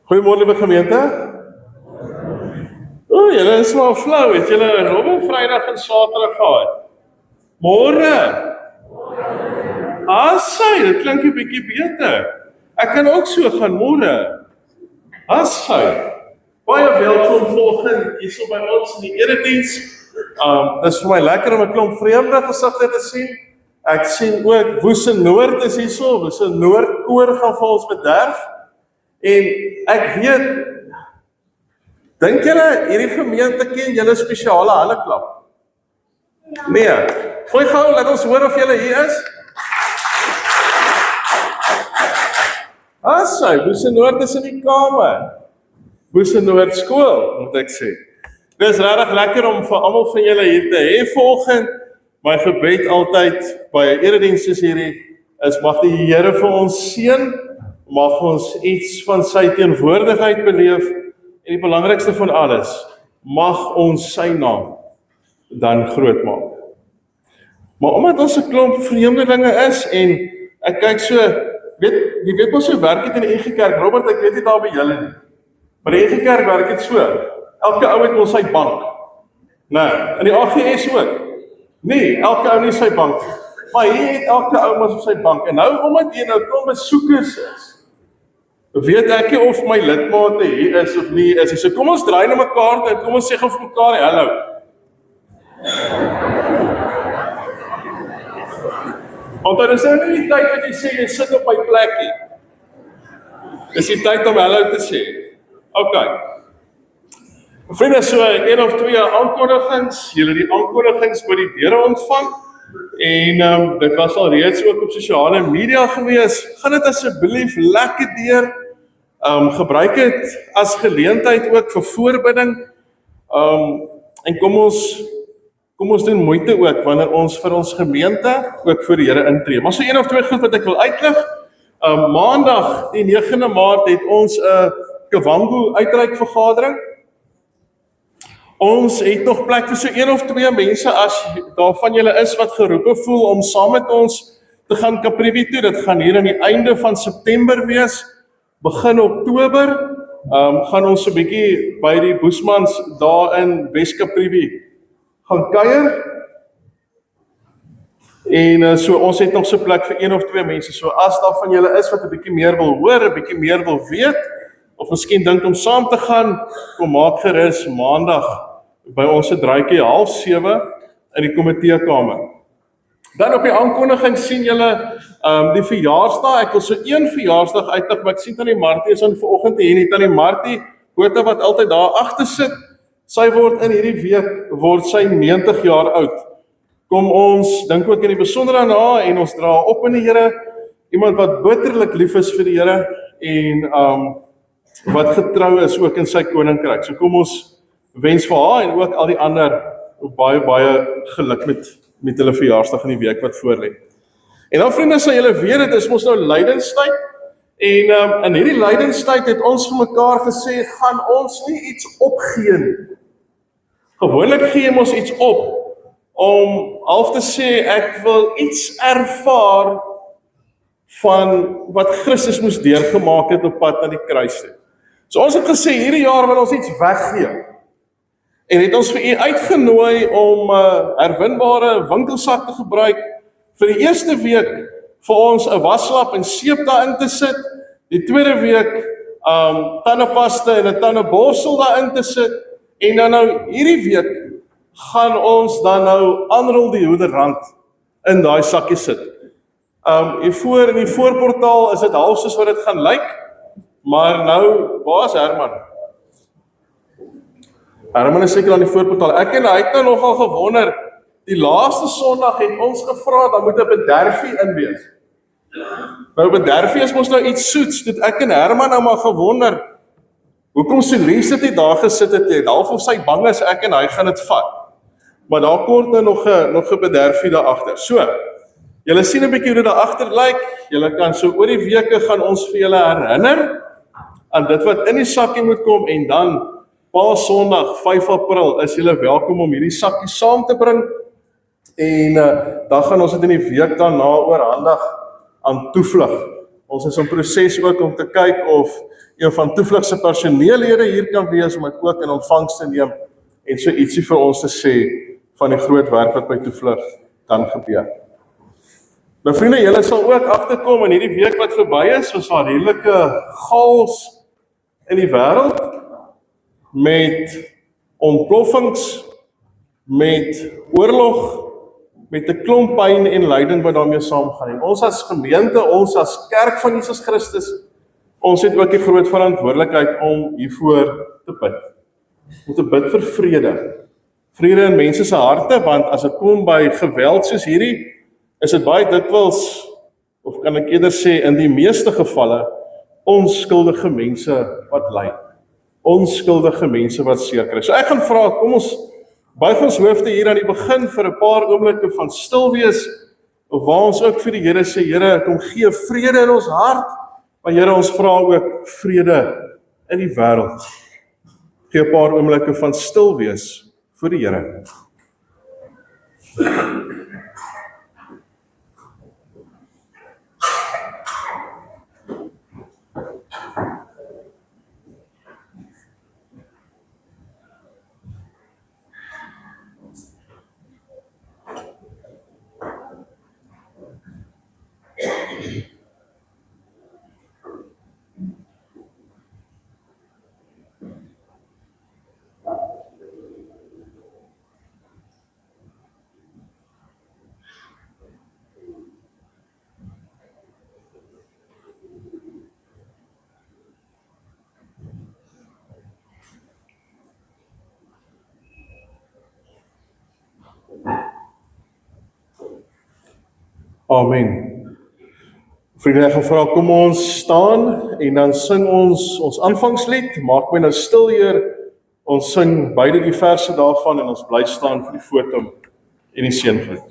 Goeiemôre liewe gemeente. O, julle is maar flou, het julle Robben Vrydag en Saterdag gehad? Môre. Assai, dit klink 'n bietjie beter. Ek kan ook so gaan môre. Assai. Baie welkom vanoggend hierso by ons in die erediens. Dis vir my lekker om 'n klomp vreemde gesigte te sien. Ek sien ook Woese Noord is hierso, Woese Noord koor gaan vir ons bederf. En ek weet, dink julle hierdie gemeente ken julle spesiale handeklap? Nee. Gooi gou, laat ons hoor of julle hier is. Assai, Woese Noord is in die kamer. Woese Noord skool, moet ek sê. Dit is regtig lekker om vir almal van julle hier te hê vanoggend. My gebed altyd by 'n erediens soos hierdie is mag die Here vir ons seën, mag ons iets van sy teenwoordigheid beleef en die belangrikste van alles, mag ons sy naam dan groot maak. Maar omdat ons 'n klomp vreemdelinge is en ek kyk so, jy weet mos hoe werk dit in die NG Kerk, Robert, ek weet nie daar by julle nie. Maar die NG Kerk werk dit so. Elke ou het ons sy bank. Nee, in die AGS ook. Nee, elke ou nie sy bank. Maar hier het elke ou maar sy bank. En nou omdat hier nou klomp besoekers is, weet ek nie of my lidmate hier is of nie is. So kom ons draai na mekaar toe en kom ons sê gou vir mekaar hallo. Want daar is nou nie die tyd wat jy sê jy sit op my plekkie. Dis die tyd om hallo te sê. OK. Vriende, so 1 of 2 aankondigings. Julle die aankondigings by die deure ontvang. En dit was al reeds ook op sosiale media gewees. Gaan dit asseblief lekker deur. Gebruik dit as geleentheid ook vir voorbidding. En kom ons doen moeite ook wanneer ons vir ons gemeente ook voor die Here intree. Maar so 1 of 2 goed wat ek wil uitlig. Maandag die 9de Maart het ons 'n Kavango uitreikvergadering. Ons het nog plek vir so 1 of 2 mense as daarvan julle is wat geroepe voel om saam met ons te gaan Kaprivi toe. Dit gaan hier aan die einde van September wees. Begin Oktober gaan ons so 'n bietjie by die Boesmans daar in Wes-Kaprivi gaan kuier. En so ons het nog so plek vir 1 of 2 mense. So as daar van julle is wat 'n bietjie meer wil hoor, 'n bietjie meer wil weet, of miskien dink om saam te gaan, kom maak gerus Maandag by ons se draaitjie 6:30 in die komiteekamer. Dan op die aankondiging sien julle die verjaarsdag. Ek wil so 1 verjaarsdag uitlig, maar ek sien Tannie Martie is aan vanoggend hier nie. Tannie Martie, Botha wat altyd daar agter sit, sy word in hierdie week word sy 90 jaar oud. Kom ons dink ook in die besonder aan haar en ons dra op in die Here, iemand wat bitterlik lief is vir die Here en wat getrou is ook in sy koninkryk. So kom ons wens vir haar en ook al die ander baie geluk met hulle verjaarsdag in die week wat voorlê. En dan vriende, sal julle weet, dit is mos nou lydenstyd. En in hierdie lydenstyd het ons vir mekaar gesê, gaan ons nie iets opgee nie. Gewoonlik gee ons iets op om half te sê, ek wil iets ervaar van wat Christus moes deurgemaak het op pad na die kruis toe. So ons het gesê, hierdie jaar wil ons iets weggee. En het ons vir u uitgenooi om herwinbare winkelsak te gebruik, vir die eerste week vir ons 'n waslap en seep daarin te sit, die tweede week tandepasta en 'n tandeborsel daarin te sit, en dan nou hierdie week gaan ons dan nou aanrol die hoederrand in daai sakkie sit. Hier voor in die voorportaal is dit half soos wat dit gaan lyk, maar nou, waar is Herman? Herman is seker aan die voorportaal. Ek en hy het nou nogal gewonder, die laaste Sondag het ons gevra, dan moet 'n bederfie in wees. Nou bederfie is mos nou iets soets, dit ek en Herman nou maar gewonder, hoekom Celeste dit daar gesit het, half of sy bang is ek en hy gaan dit vat. Maar daar kort nou nog 'n bederfie daar agter. So, julle sien 'n bietjie hoe dit daar agter lyk. Julle kan so oor die weke gaan ons vir julle herinner aan dit wat in die sakkie moet kom en dan Paasondag 5 April is julle welkom om hierdie sakkie saam te bring en dan gaan ons dit in die week daarna oorhandig aan Toevlug Ons is in proses ook om te kyk of een van Toevlug se personeellede hier kan wees om dit ook in ontvangs te neem en so ietsie vir ons te sê van die groot werk wat by Toevlug kan gebeur. Nou vriende, julle sal ook agterkom in hierdie week wat verby is, was daar redelike chaos in die wêreld met ontploffings, met oorlog, met 'n klomp pyn en lyding wat daarmee saamgaan. En ons as gemeente, ons as kerk van Jesus Christus, ons het ook die groot verantwoordelikheid om hiervoor te bid. Om te bid vir vrede. Vrede in mense se harte, want as dit kom by geweld soos hierdie, is dit baie dikwels, of kan ek eerder sê, in die meeste gevalle, onskuldige mense wat ly. Onskuldige mense wat seer kry. So ek gaan vra, kom ons buig ons hoofde hier aan die begin vir 'n paar oomblikke van stil wees, of waar ons ook vir die Here sê, Here, kom gee vrede in ons hart, maar Here, ons vra ook vrede in die wêreld. Gee 'n paar oomblikke van stil wees vir die Here. Amen. Vriende, ek gaan vra, kom ons staan en dan sing ons aanvangslied. Maak my nou stil, Heer. Ons sing beide die verse daarvan en ons bly staan vir die fotum en die seëngebed.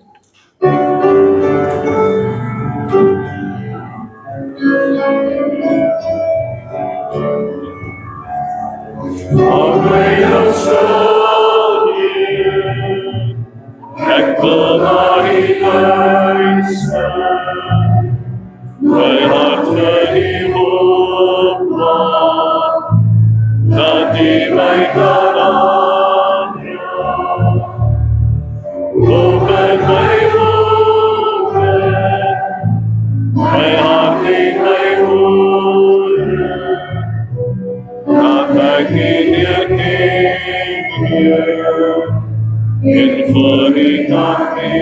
Maak my nou stil, Heer. Ek wil na die luister. My hart vir die oopmaak, dat die my kan aanraak. Open my ogen, my hart en my oren, dat ek nie neerken en voor die kan lewe.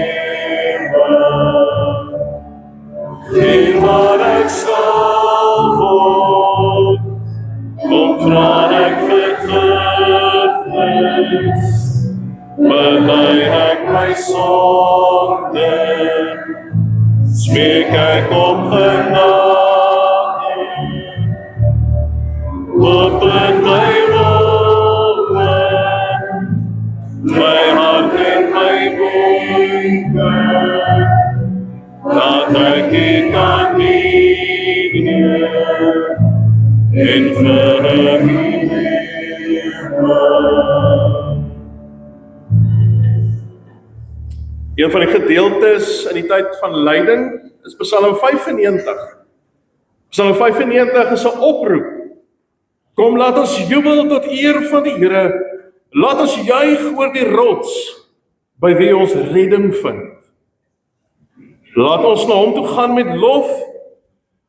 Geen wat ek sal word, kom vra ek vergifnis, bely ek my sonde, smeek ek om genade, open my ogen, my hart en my wonde, dat ek nie kan dien en vir die lewe. Een van die gedeeltes in die tyd van lyding is Psalm 95. Psalm 95 is 'n oproep. Kom, laat ons jubel tot eer van die Here. Laat ons juig oor die rots by wie ons redding vind. Laat ons na hom toe gaan met lof,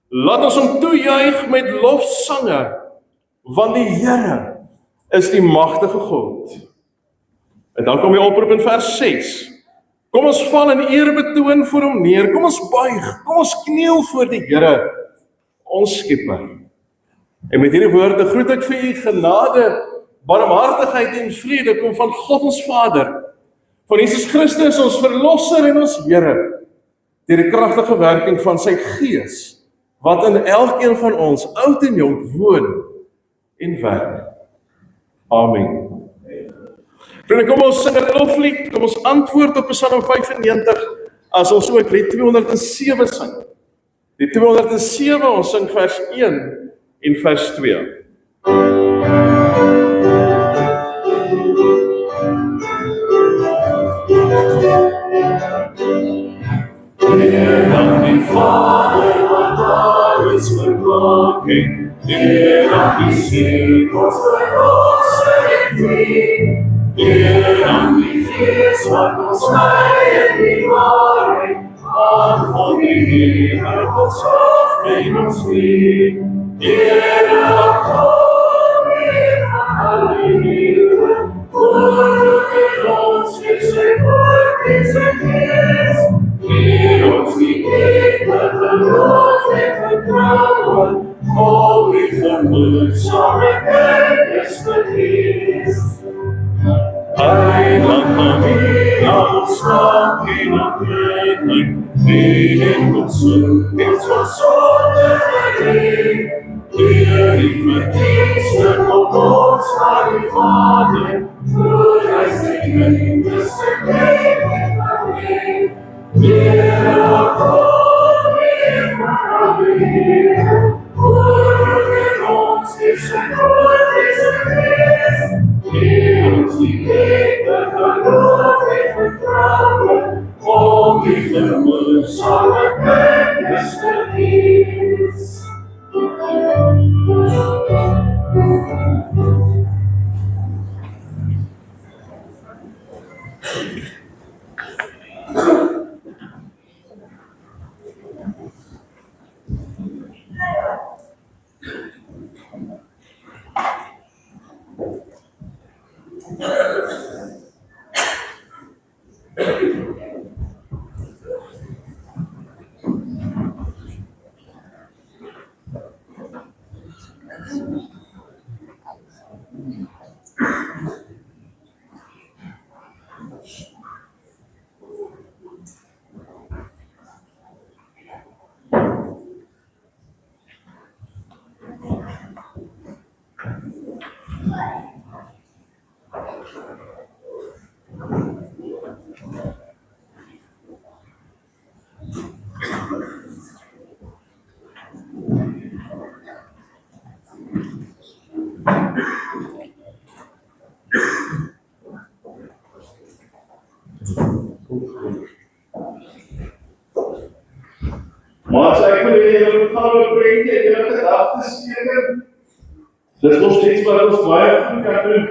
laat ons hom toejuig met lofsange, want die Here is die magtige God. En dan kom die oproep in vers 6. Kom ons val in eerbetoon voor hom neer, kom ons buig, kom ons kniel voor die Here, ons Skepper. En met hierdie woorde groet ek vir u genade, barmhartigheid en vrede kom van God ons Vader, van Jesus Christus ons Verlosser en ons Here, deur die kragtige werking van sy Gees, wat in elkeen van ons, oud en jong, woon en werk. Amen. Vriende, kom ons sing 'n loflied, kom ons antwoord op Psalm 95, as ons ook lied 207 sing. Die 207, ons sing vers 1 en vers 2. Heer, dank die Vader, want alles ken. Eer aan die See, God verlosse en vriend. Eer aan die Gees wat ons lei in die waarheid. Aanval die Heer, Gods hof en ons vriend. Eer aan God, Heer van alle Heere. Voordat in ons is sy woord en sy Gees. Leer ons die eeuwige geloof en vertrouwen. Al die gemoedsame kennis te Gees. Heiland Maria, ons dank en aanbidding. Die in ons zoek en van zonde vergeet. Leer die verdienste op ons aan die Vader. Voor hij zijn kinderen zijn leven verleent. Leer aan God, Heer van alle Heer. Voor in ons is zijn woord en zijn Geest. Leer ons die eeuwige geloof en vertrouwen. Om die gemoedsame kennis te Geest. Maar as ek wil hê julle moet gaan op prentjie en julle gedagtes teken. Dis nog steeds wat ons baie goed kan doen.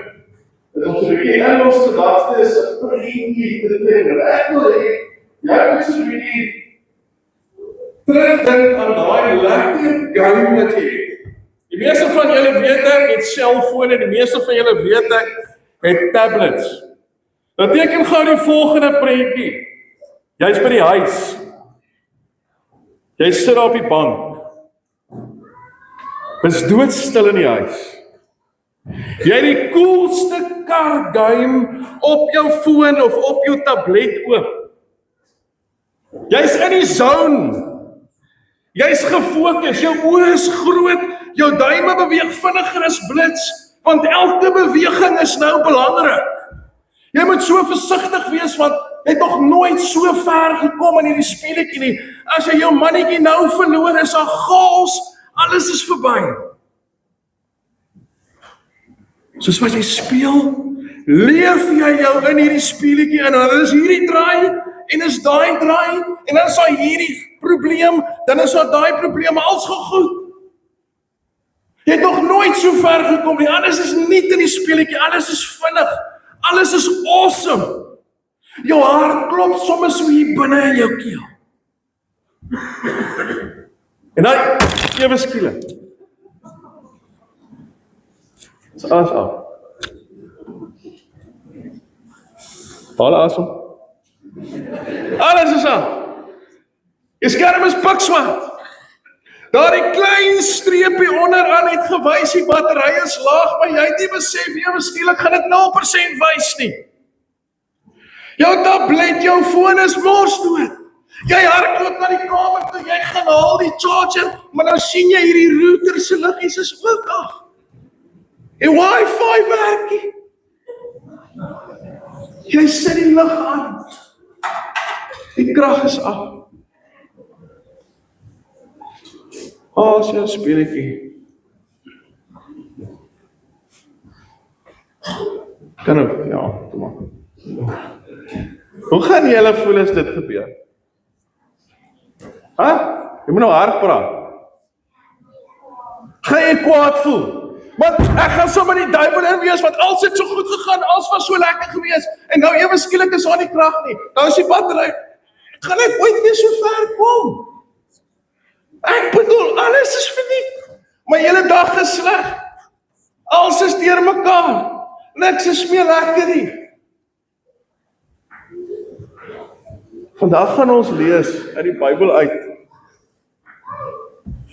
Dat ons 'n bietjie in ons gedagtes 'n prentjie te teken. Ek wil hê jy moet so 'n bietjie terugdink aan daai lekker game wat jy het. Die meeste van julle weet ek het selfone, die meeste van julle weet ek het tablets. Dan teken gou die volgende prentjie. Jy's by die huis. Jy sit op die bank. Is doodstil in die huis. Jy het die coolste kar game op jou foon of op jou tablet oop. Jy's in die zone. Jy's gefokus, jou oë is groot, jou duime beweeg vinniger as blits, want elke beweging is nou belangrik. Jy moet so versigtig wees want jy het nog nooit so ver gekom in hierdie speletjie nie. As jy jou mannetjie nou verloor, is daar chaos, alles is verby. Soos wat jy speel, leef jy jou in hierdie speletjie in, en dan is hierdie draai, en is daai draai, en dan is daar hierdie probleem, dan is daar daai probleem, alles gaan goed. Jy het nog nooit so ver gekom nie, alles is nie in die speletjie, alles is vinnig, alles is awesome. Jou hart klop soms so hier binne in jou keel. En dan, ewe skielik. Dis alles af. Haal asem. Alles is af. Jy skerm is pikswart. Daar die klein streepie onderaan het gewys die battery is laag, maar jy het nie besef, ewe skielik gaan dit 0% wys nie. Jou tablet, jou foon is mors dood. Jy hardloop na die kamer toe, jy gaan haal die charger, maar dan sien jy hierdie router se liggies is ook af. En wifi werk nie. Jy sit die lig aan. Die krag is af. As jy 'n speletjie. Kan ook, ja, kom maar. Hoe gaan julle voel as dit gebeur? Jy moet nou hard praat. Gaan jy kwaad voel? Want ek gaan sommer die duiwel in wees, want alles het so goed gegaan, alles was so lekker gewees, en nou ewe skielik is daar nie krag nie, nou is die battery, gaan ek ooit weer so ver kom? Ek bedoel, alles is verniet, my hele dag is sleg, alles is deur mekaar, niks is meer lekker nie. Vandag gaan ons lees uit die Bybel uit,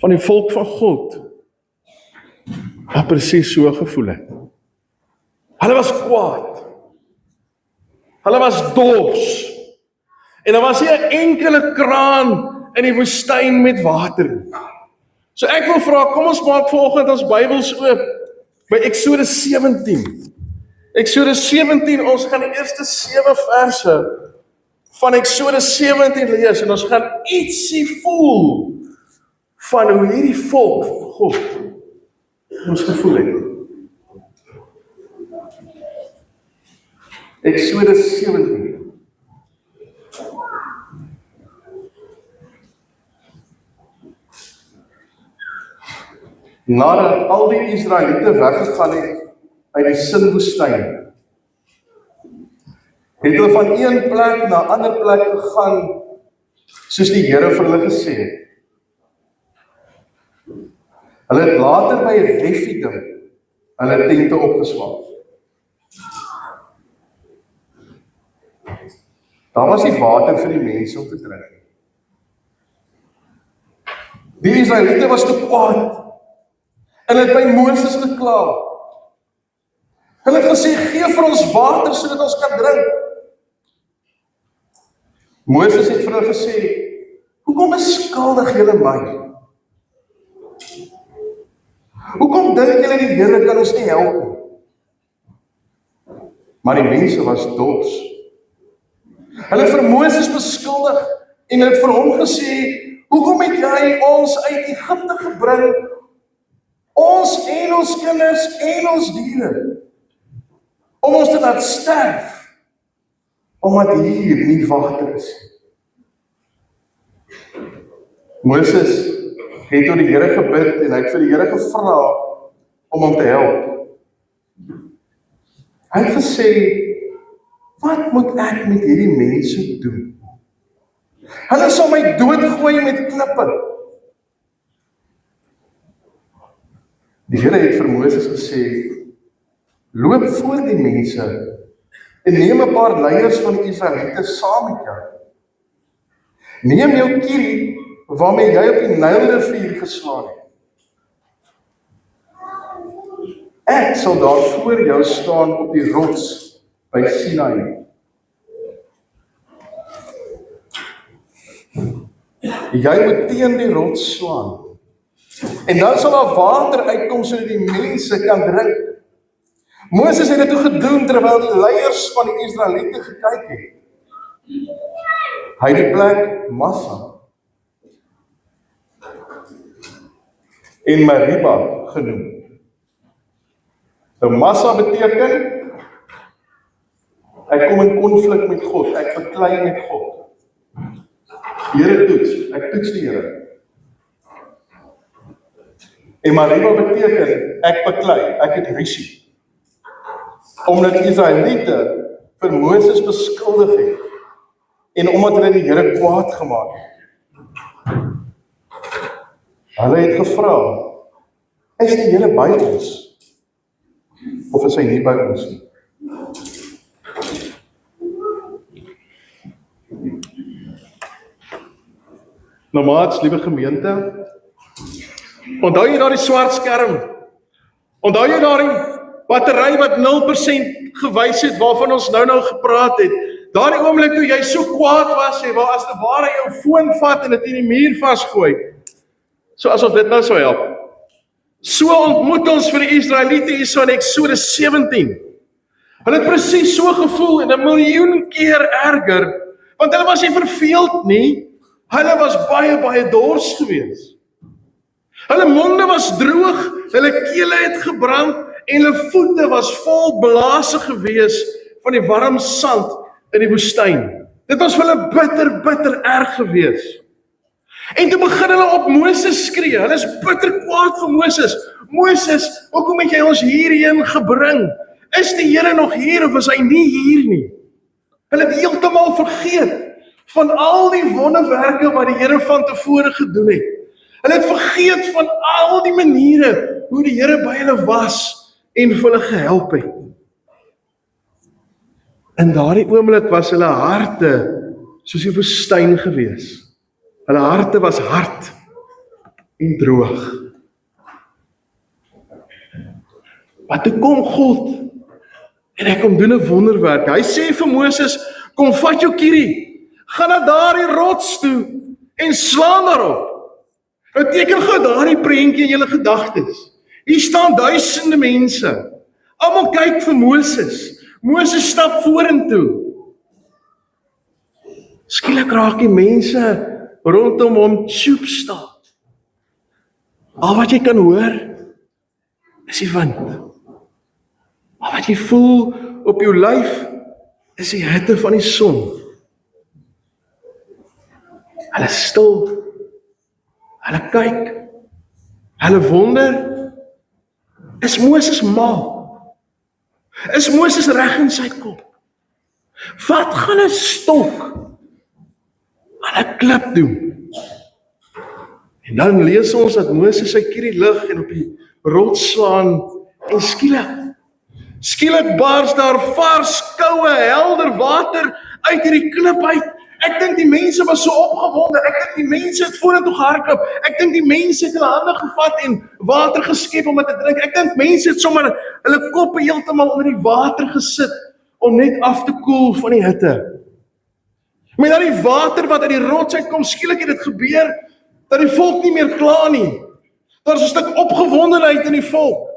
van die volk van God, wat presies so gevoel het. Hulle was kwaad. Hulle was dors. En daar was nie 'n enkele kraan in die woestyn met water nie. So ek wil vra, kom ons maak vanoggend ons Bybels oop by Eksodus 17. Eksodus 17, ons gaan die eerste 7 verse van Eksodus 17 lees en ons gaan ietsie voel van hoe hierdie volk van God ons gevoel het. Eksodus 17. Nadat al die Israeliete weggegaan het uit die Sin-woestyn, het hulle van een plek na ander plek gegaan, soos die Here vir hulle gesê het. Hulle het later by Refidim hulle tente opgeslaan. Daar was nie water vir die mense om te drink. Die Israeliete was te kwaad. En hulle het by Moses gekla. Hulle het gesê, gee vir ons water sodat ons kan drink. Moses het vir hulle gesê, hoekom beskuldig julle my? Hoekom dink julle die Here kan ons nie help nie? Maar die mense was dors. Hulle het vir Moses beskuldig en hulle het vir hom gesê, hoekom het jy ons uit Egipte gebring, ons en ons kinders en ons diere, om ons te laat sterf, omdat hier nie water is. Moses het tot die Here gebid en hy het vir die Here gevra om hom te help. Hy het gesê, wat moet ek met hierdie mense doen? Hulle sal my doodgooi met klippe. Die Here het vir Moses gesê, loop voor die mense en neem 'n paar leiers van die Israeliete saam met jou. Neem jou kierie waarmee jy op die Nylrivier geslaan het. Ek sal daar voor jou staan op die rots by Sinai. Jy moet teen die rots slaan. En dan sal daar water uitkom sodat die mense kan drink. Moses het dit toe gedoen terwyl die leiers van die Israeliete gekyk het. Hy het die plek Massa en Meriba genoem. Nou Massa beteken, ek kom in konflik met God, ek beklei met God. Here toets, ek toets die Here. En Meriba beteken, ek beklei, ek het rusie. Omdat die Israeliete vir Moses beskuldig het, en omdat hulle die Here kwaad gemaak het. Hulle het gevra, is die Here by ons? Of is hy nie by ons nie? Nou maats, liewe gemeente, onthou jy daar die swart skerm? Onthou jy daar die battery wat 0% gewys het waarvan ons nou gepraat het? Daardie oomblik toe jy so kwaad was, waar as te ware jou foon vat en dit in die muur vasgooi. So as ons dit nou sou help. So ontmoet ons vir die Israeliete hier so in Eksodus 17. Hulle het presies so gevoel en 1 miljoen keer erger, want hulle was nie verveeld nie, hulle was baie dors gewees. Hulle monde was droog, hulle kele het gebrand en hulle voete was vol blaase gewees van die warm sand in die woestyn. Dit was vir hulle bitter erg gewees. En toe begin hulle op Moses skree. Hulle is bitter kwaad vir Moses. Moses, hoekom het jy ons hierheen gebring? Is die Here nog hier of is hy nie hier nie? Hulle het heeltemal vergeet van al die wonderwerke wat die Here van tevore gedoen het. Hulle het vergeet van al die maniere hoe die Here by hulle was en vir hulle gehelp het. In daardie oomblik was hulle harte soos die woestyn gewees. Hulle harte was hard en droog. Maar toe kom God en hy kom doen 'n wonderwerk. Hy sê vir Moses, kom vat jou kierie, gaan na daardie rots toe en slaan daarop. Nou teken gou daardie prentjie in julle gedagtes. Hier staan duisende mense. Almal kyk vir Moses. Moses stap vorentoe. Skielik raak die mense rondom hom stil. Al wat jy kan hoor is die wind. Al wat jy voel op jou lyf is die hitte van die son. Hulle is stil. Hulle kyk. Hulle wonder, is Moses mal? Is Moses reg in sy kop? Wat gaan 'n stok aan 'n klip doen? En dan lees ons dat Moses sy kierie lig en op die rots slaan en skielik bars daar vars, koue, helder water uit hierdie klip uit. Ek dink die mense was so opgewonde, ek dink die mense het vorentoe gehardloop, ek dink die mense het hulle hande gevat en water geskep om dit te drink, ek dink mense het sommer hulle koppe heeltemal onder die water gesit, om net af te koel van die hitte. Met al die water wat uit die rots uitkom, skielik het dit gebeur, dat die volk nie meer kla nie. Daar is 'n stuk opgewondenheid in die volk.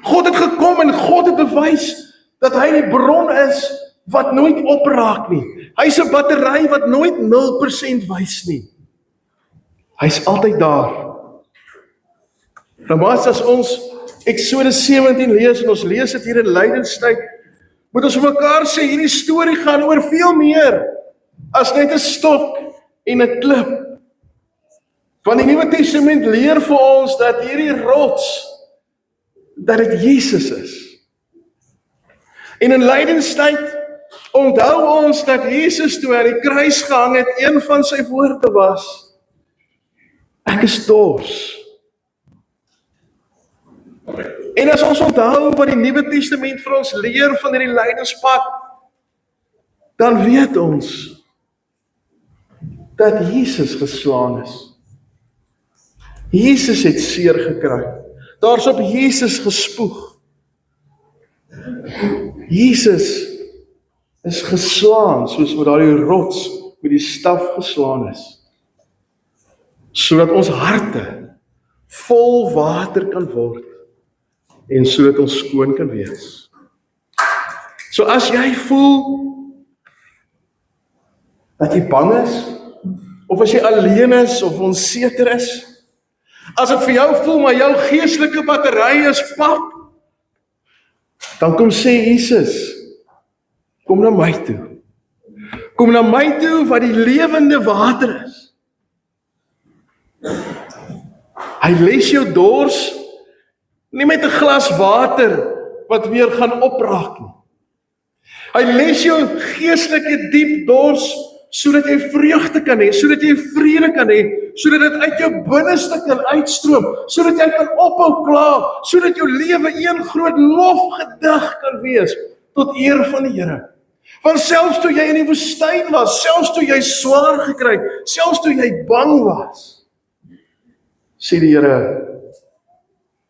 God het gekom en God het bewys, dat hy die bron is, wat nooit opraak nie. Hy's 'n battery wat nooit 0% wys nie. Hy's altyd daar. Nou maar as ons Eksodus 17 lees, en ons lees dit hier in lydenstyd, moet ons vir mekaar sê, hierdie storie gaan oor veel meer, as net 'n stok en 'n klip. Want die Nuwe Testament leer vir ons, dat hierdie rots, dat dit Jesus is. En in lydenstyd, onthou ons dat Jesus toe aan die kruis gehang het, een van sy woorde was, ek is dors. En as ons onthou wat die Nuwe Testament vir ons leer van hierdie lydenspad, dan weet ons dat Jesus geslaan is. Jesus het seer gekry. Daar's op Jesus gespoeg. Jesus is geslaan, soos wat daardie rots met die staf geslaan is, sodat ons harte vol water kan word, en sodat ons skoon kan wees. So as jy voel, dat jy bang is, of as jy alleen is, of onseker is, as dit vir jou voel, maar jou geestelike battery is pap, dan kom sê Jesus, kom na my toe. Kom na my toe wat die lewende water is. Hy les jou dors, nie met 'n glas water wat weer gaan opraak nie. Hy les jou geestelike diep dors, sodat jy vreugde kan hê, sodat jy vrede kan hê, sodat dit uit jou binneste kan uitstroom, sodat jy kan ophou kla, sodat jou lewe een groot lofgedig kan wees, tot eer van die Here. Want selfs toe jy in die woestyn was, selfs toe jy swaar gekry het, selfs toe jy bang was, sê die Here,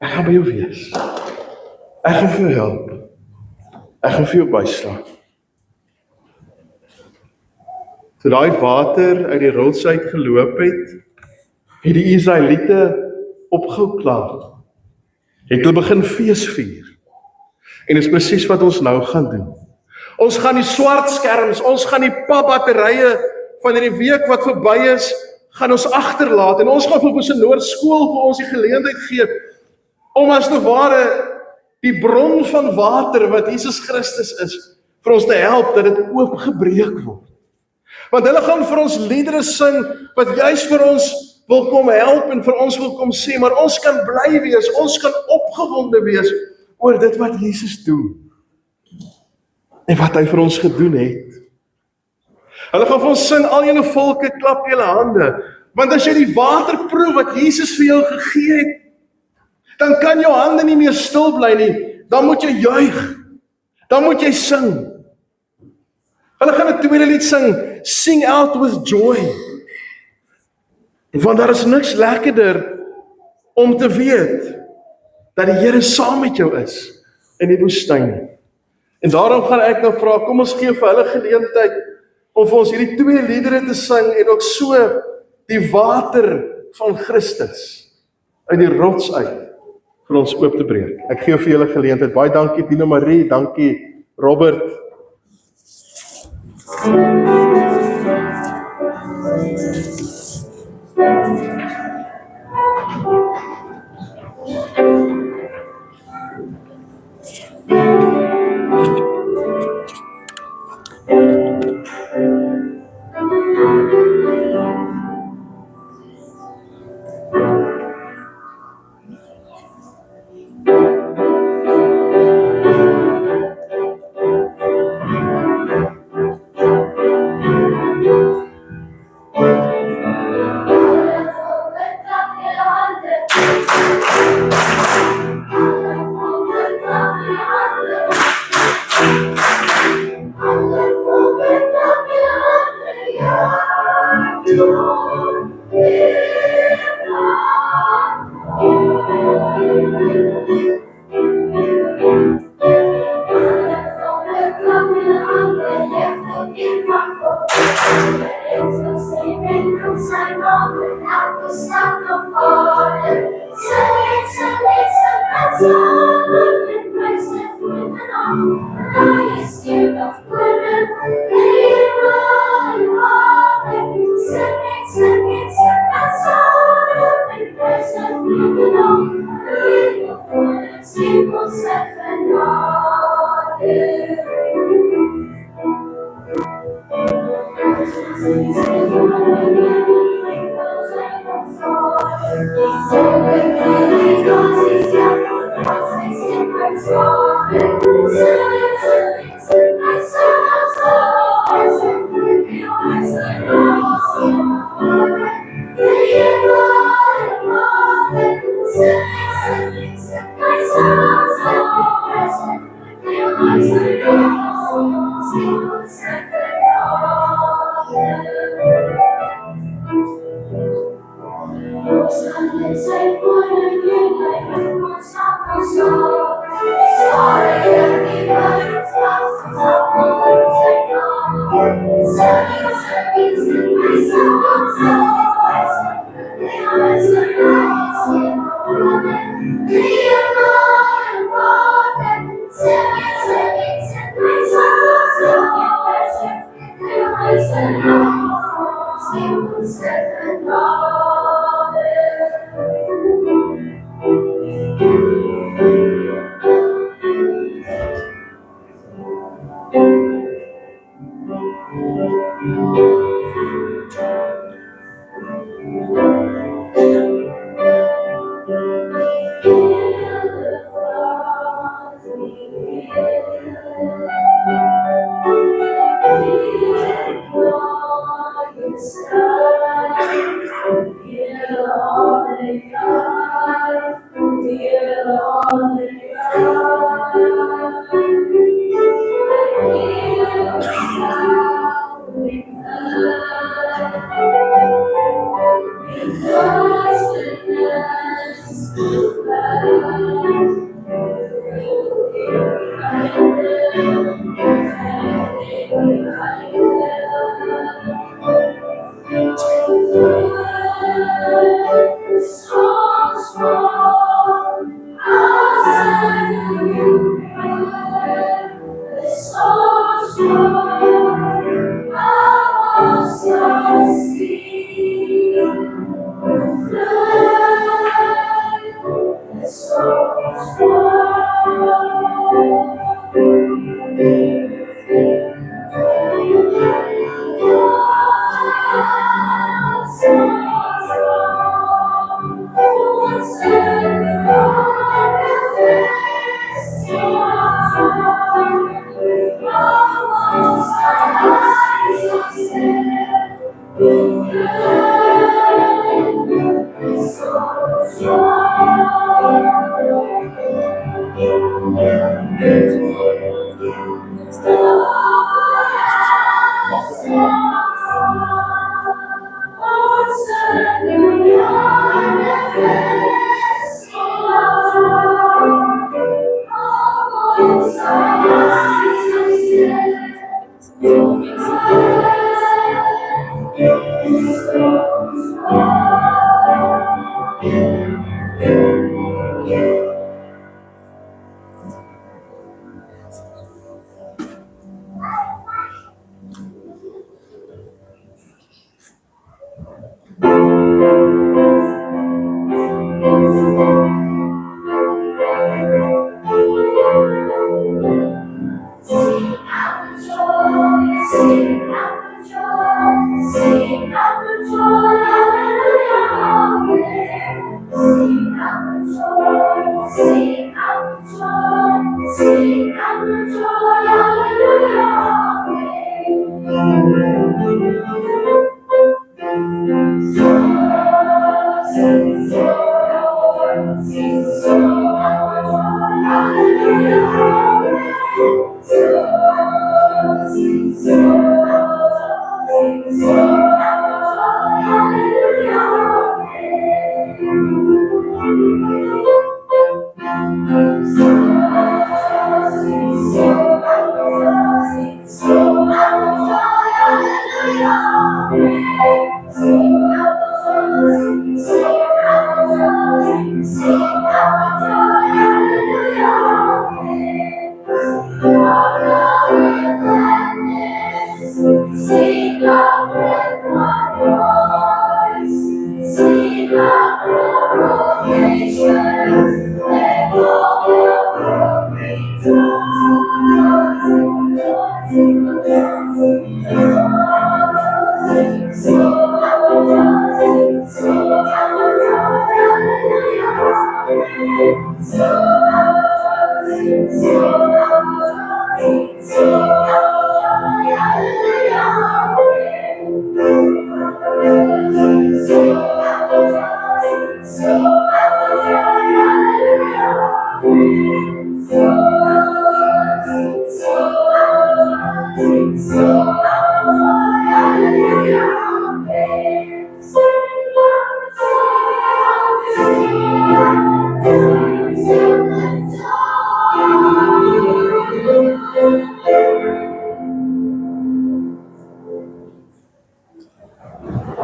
ek gaan by jou wees. Ek gaan vir jou help. Ek gaan vir jou bystaan. Toe daai water uit die rots uit geloop het die Israeliete opgehou kla. Het hulle begin feesvier. En dit is presies wat ons nou gaan doen. Ons gaan die swart skerms, ons gaan die papbatterye van hierdie week wat verby is, gaan ons agterlaat, en ons gaan vir ons Noordskool vir ons die geleentheid gee, om as te ware die bron van water wat Jesus Christus is, vir ons te help, dat dit oopgebreek word. Want hulle gaan vir ons liedere sing, wat juis vir ons wil kom help en vir ons wil kom sê, maar ons kan bly wees, ons kan opgewonde wees oor dit wat Jesus doen. En wat hy vir ons gedoen het. Hulle gaan vir ons sing, al julle volke, klap julle hande, want as jy die water proe wat Jesus vir jou gegee het, dan kan jou hande nie meer stil bly nie, dan moet jy juig, dan moet jy sing. Hulle gaan 'n tweede lied sing, sing out with joy. Want daar is niks lekkerder om te weet dat die Here saam met jou is in die woestyn. En daarom gaan ek nou vra, kom ons gee vir hulle geleentheid om vir ons hierdie twee liedere te sing en ook so die water van Christus uit die rots uit vir ons oop te breek. Ek gee vir julle geleentheid. Baie dankie Dino Marie, dankie Robert.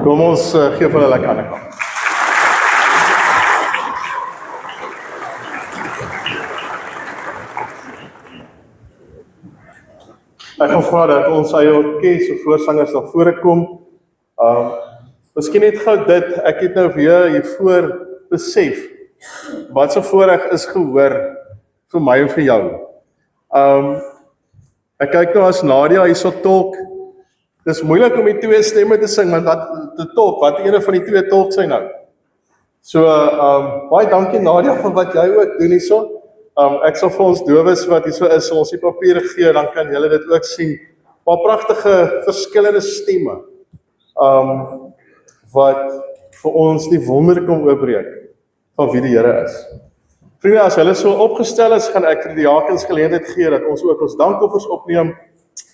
Kom ons gee vir hulle lekker aan die kant. Ek gaan vra dat ons eie orkes of voorsangers na vore kom. Miskien net gou dit, ek het nou weer hiervoor besef, wat so voorreg is gehoor vir my en vir jou. Ek kyk nou as Nadia hier so tolk, dis moeilik om die twee stemme te sing, want wat ene van die twee tolk sy nou. So, baie dankie Nadia vir wat jy ook doen hierso. Ek sal vir ons dowes wat hierso is, ons die papiere gee, dan kan julle dit ook sien. Maar pragtige verskillende stemme, wat vir ons die wonder kom oopbreek van wie die Here is. Vriende, as hulle so opgestel is, gaan ek vir die diakens geleentheid gee dat ons ook ons dankoffers opneem.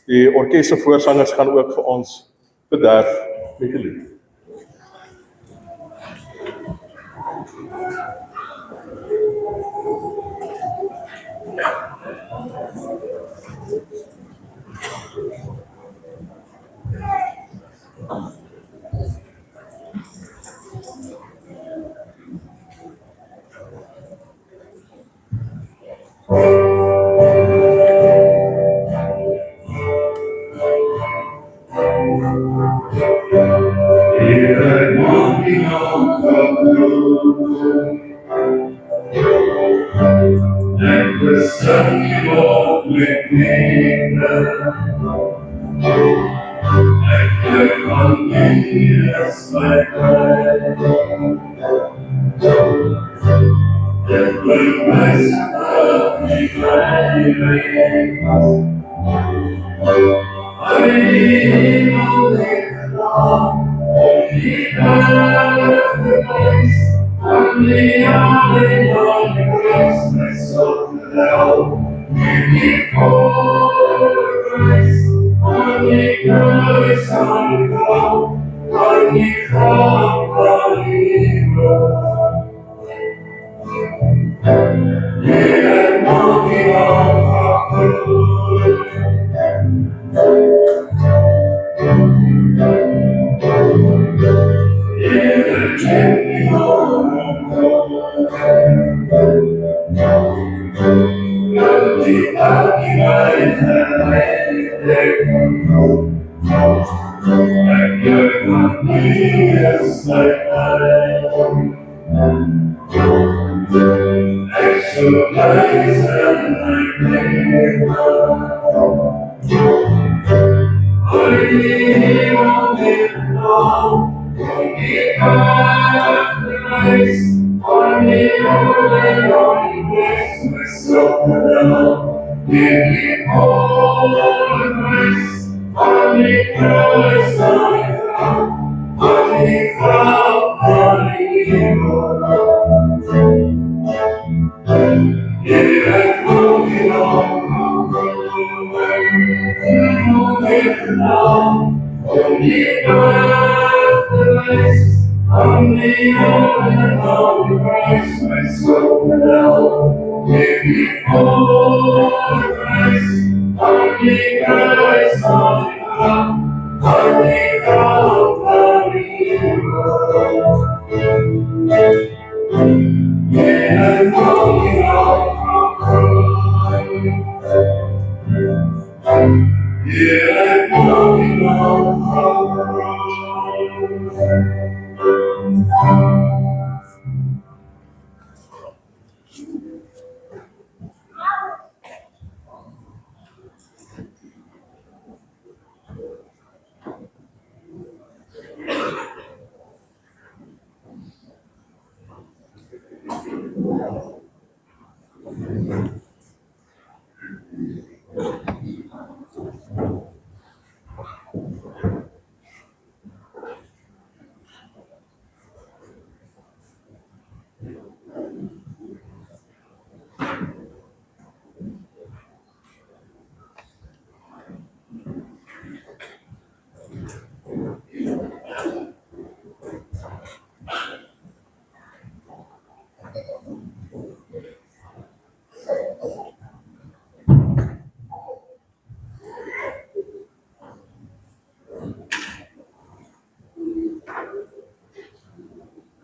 Die orkes se voorsangers gaan ook vir ons bederf met 'n lied. Only on grace, my soul help. For Christ, only grace, only love, only come, only love. Yeah, only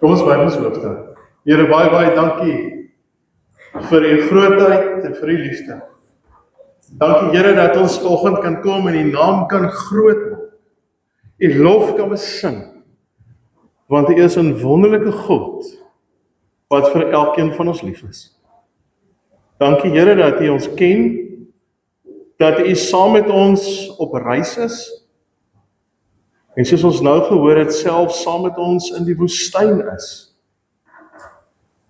Kom ons buig ons hoofde. Here, baie dankie vir u grootheid en vir u liefde. Dankie Here dat ons vanoggend kan kom en u naam kan groot maak. U lof kan besing. Want u is 'n wonderlike God wat vir elkeen van ons lief is. Dankie Here dat u ons ken, dat u saam met ons op reis is. En soos ons nou gehoor het, self saam met ons in die woestyn is,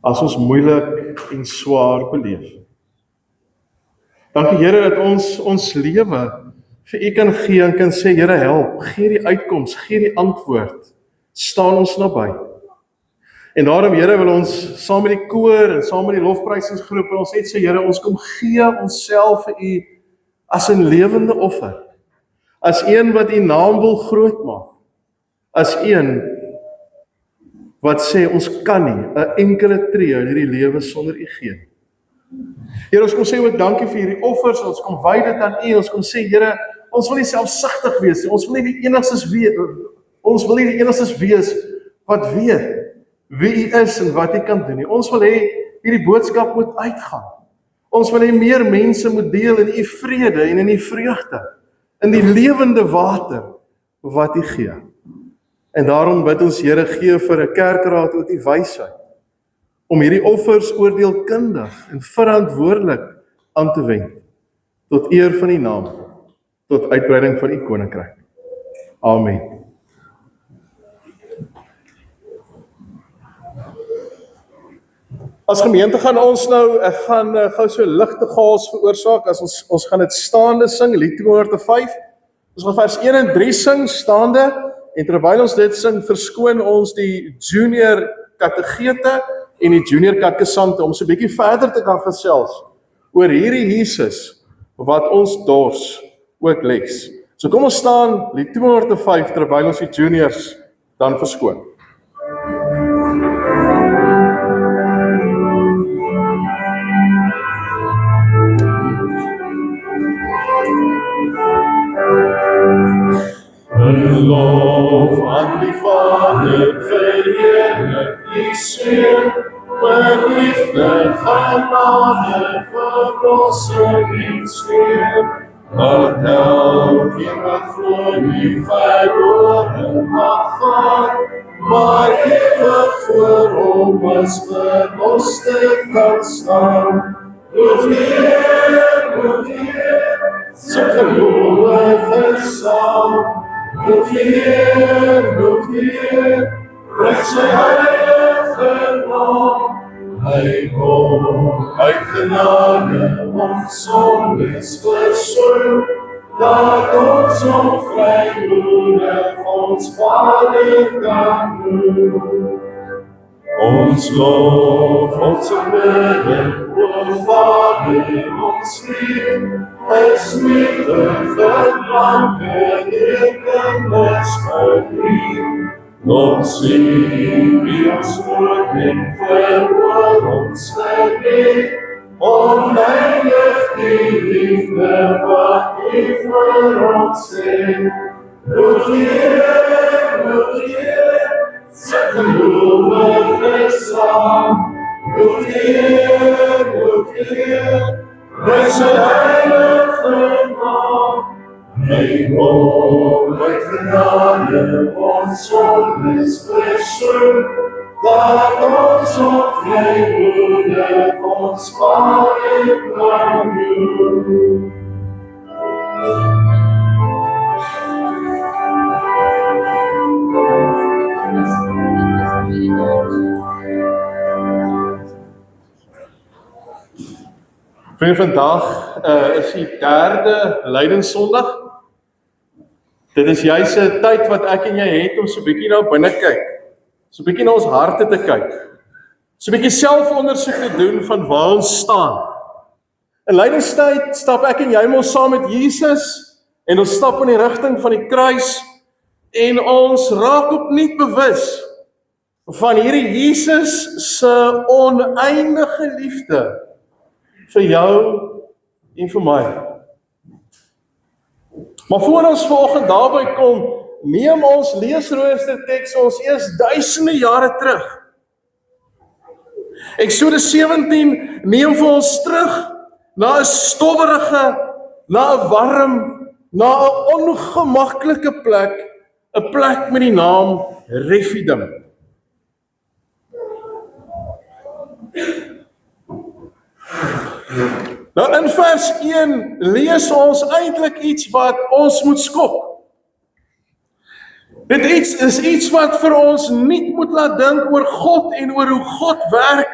as ons moeilik en swaar beleef. Dankie Here dat ons lewe vir u kan gee en kan sê, Here help, gee die uitkoms, gee die antwoord, staan ons naby. En daarom Here wil ons saam met die koor en saam met die lofprysingsgroep wil ons net sê, Here, ons kom gee onsself vir u as 'n lewende offer. As een wat u naam wil groot maak, as een wat sê ons kan nie 'n enkele tree in hierdie lewe sonder u gee. Here, ons kom sê ook dankie vir hierdie offers, ons kom wy dit aan u, ons kom sê Here, ons wil nie selfsugtig wees nie, ons wil nie die enigstes wees wat weet wie u is en wat u kan doen nie. Ons wil hê hierdie boodskap moet uitgaan. Ons wil hê meer mense moet deel in u vrede en in u vreugde, in die lewende water wat u gee. En daarom bid ons Here, gee vir 'n kerkraad ook die wysheid om hierdie offers oordeelkundig en verantwoordelik aan te wend tot eer van u naam, tot uitbreiding van u koninkryk. Amen. As gemeente gaan ons nou, ek gaan gou so ligte chaos veroorsaak, as ons gaan dit staande sing, lied 205, ons gaan vers 1 en 3 sing, staande, en terwyl ons dit sing, verskoon ons die junior kategete en die junior katkesante om so 'n bietjie verder te kan gesels oor hierdie Jesus wat ons dors ook les. So kom ons staan, lied 205, terwyl ons die juniors dan verskoon. Lof aan die Vader, verheerlik die Seun, verliefde, genade, verlossing en steun. Laat elkeen wat voor U verloren mag gaan, maar ewig voor Hom as verloste kan staan. Loof die Heer, sy gelowige saam. Loof die Heer, prijs sy heilige naam. Hy kom uit genade, ons sondes versoen, laat ons op vrymoedig ons Vader kan doen. Ons lof, ons bidden, o Vader, ons lief, is nietige blanke, die kinders verdriet. Ons sien wie ons woord en verhoor ons gebed, oneindig die liefde wat U vir ons het. Loof die Heer, sy gelowige saam. Loof die Heer, prys sy heilige naam. Hy kom uit genade, ons sondes versoen, laat ons op vrymoedig ons Vader kan doen. Vir vandag is die 3de Lydenssondag. Dit is juist 'n tyd wat ek en jy het om so 'n bietjie na binne kyk. So 'n bietjie na ons harte te kyk. So 'n bietjie selfondersoek te doen van waar ons staan. In lydenstyd stap ek en jy mos saam met Jesus en ons stap in die rigting van die kruis en ons raak opnuut bewus van hierdie Jesus se oneindige liefde vir jou en vir my. Maar voor ons vanoggend daarby kom, neem ons leesroosterteks ons eers duisende jare terug. Eksodus 17 neem vir ons terug na 'n stowwerige, na 'n warm, na 'n ongemaklike plek, 'n plek met die naam Refidim. Nou in vers 1 lees ons eintlik iets wat ons moet skok. Dit is iets wat vir ons nie moet laat dink oor God en oor hoe God werk,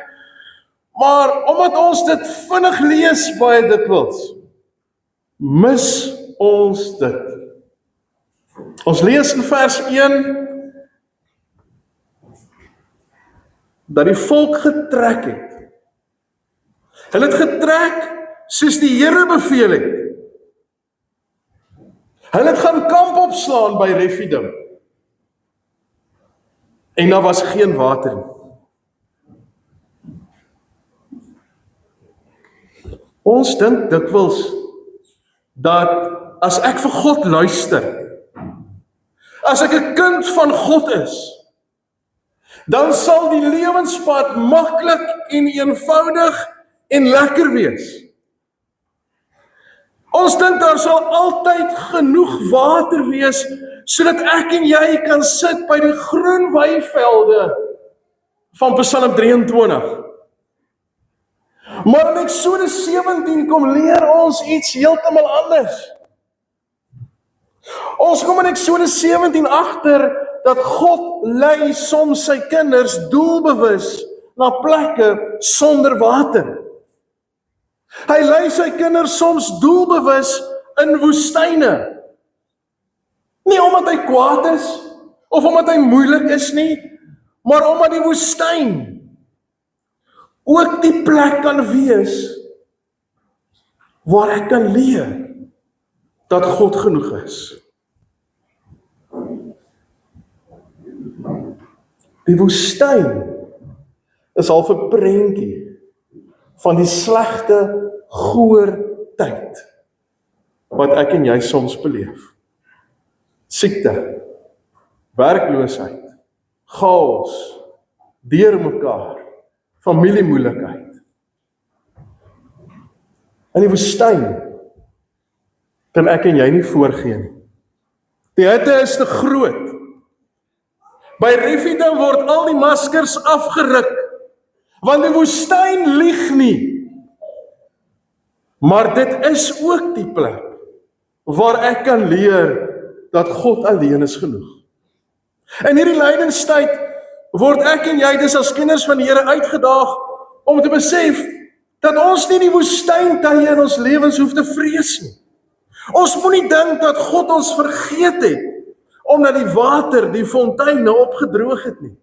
maar omdat ons dit vinnig lees baie dikwels, mis ons dit. Ons lees in vers 1 dat die volk getrek het. Hulle het getrek soos die Here beveel het. Hulle het gaan kamp opslaan by Refidim. En daar was geen water nie. Ons dink dikwels dat as ek vir God luister, as ek 'n kind van God is, dan sal die lewenspad maklik en eenvoudig en lekker wees. Ons dink daar sal altyd genoeg water wees, sodat ek en jy kan sit by die groen weivelde van Psalm 23. Maar in Eksodus 17 kom leer ons iets heeltemal anders. Ons kom in Eksodus 17 agter dat God lei soms sy kinders doelbewus na plekke sonder water. Hy lei sy kinders soms doelbewus in woestyne. Nie omdat hy kwaad is, of omdat hy moeilik is nie, maar omdat die woestyn ook die plek kan wees waar ek kan leer dat God genoeg is. Die woestyn is half 'n prentjie van die slegte, goeie tyd wat ek en jy soms beleef. Siekte, werkloosheid, chaos, deurmekaar, familiemoeilikheid. In die woestyn kan ek en jy nie voorgee nie. Die hitte is te groot. By Refidum word al die maskers afgeruk, want die woestyn lieg nie. Maar dit is ook die plek waar ek kan leer dat God alleen is genoeg. In hierdie lydenstyd word ek en jy dus as kinders van die Here uitgedaag om te besef dat ons nie die woestyntye in ons lewens hoef te vrees nie. Ons moenie dink dat God ons vergeet het omdat die water, die fonteine opgedroog het nie.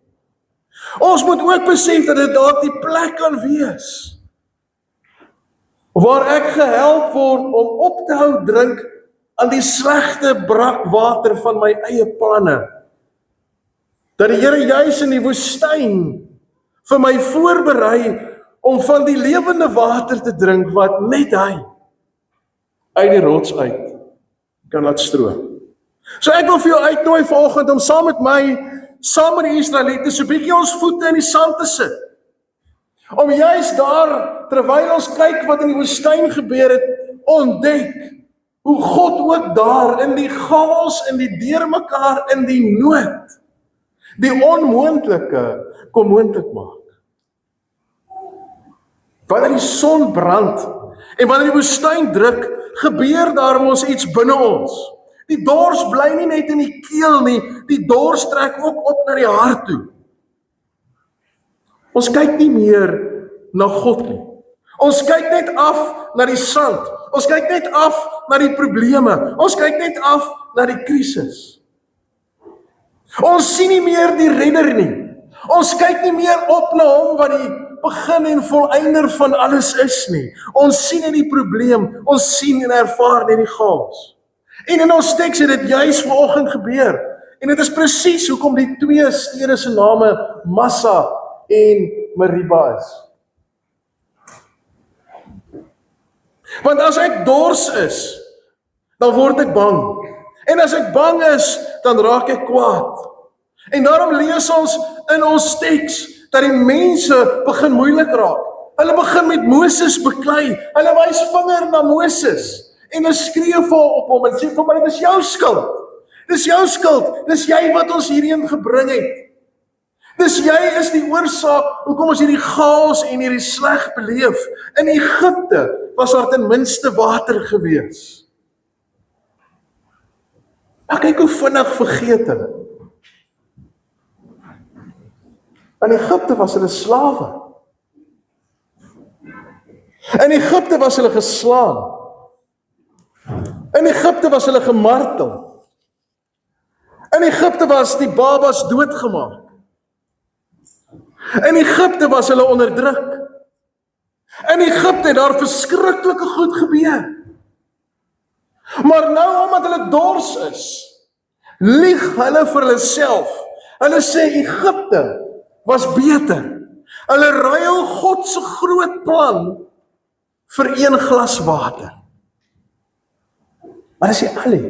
Ons moet ook besef dat dit dalk die plek kan wees waar ek gehelp word om op te hou drink aan die slegte brakwater van my eie planne. Dat die Here juis in die woestyn vir my voorberei om van die lewende water te drink wat net hy uit die rots uit kan laat stroom. So ek wil vir jou uitnooi vanoggend om saam met my, saam met die Israeliete, so 'n bietjie ons voete in die sand te sit. Om juis daar, terwyl ons kyk wat in die woestyn gebeur het, ontdek hoe God ook daar in die chaos, in die deurmekaar, in die nood, die onmoontlike kom moontlik maak. Wanneer die son brand en wanneer die woestyn druk, gebeur daar mos iets binne ons. Die dors bly nie net in die keel nie, die dors trek ook op na die hart toe. Ons kyk nie meer na God nie. Ons kyk net af na die sand. Ons kyk net af na die probleme. Ons kyk net af na die krisis. Ons sien nie meer die redder nie. Ons kyk nie meer op na hom wat die begin en volëinder van alles is nie. Ons sien nie die probleem, ons sien en ervaar net die chaos. En in ons teks het dit juis vanoggend gebeur. En dit is presies hoekom die twee stede se name Massa en Meriba is. Want as ek dors is, dan word ek bang. En as ek bang is, dan raak ek kwaad. En daarom lees ons in ons teks dat die mense begin moeilik raak. Hulle begin met Moses beklei. Hulle wys vinger na Moses en hulle skree vir op hom en sê vir hom, dit is jou skuld. Dis jou skuld. Dis jy wat ons hierheen gebring het. Dis jy is die oorsaak hoekom ons hierdie chaos en hierdie sleg beleef. In Egipte was daar ten minste water gewees. Maar kyk hoe vinnig vergeet hulle. In Egipte was hulle slawe. In Egipte was hulle geslaan. In Egipte was hulle gemartel. In Egipte was die babas doodgemaak. In Egipte was hulle onderdruk. In Egipte het daar verskriklike goed gebeur. Maar nou omdat hulle dors is, lieg hulle vir hulle self. Hulle sê Egipte was beter. Hulle ruil God se groot plan vir een glas water. Maar dis nie al nie.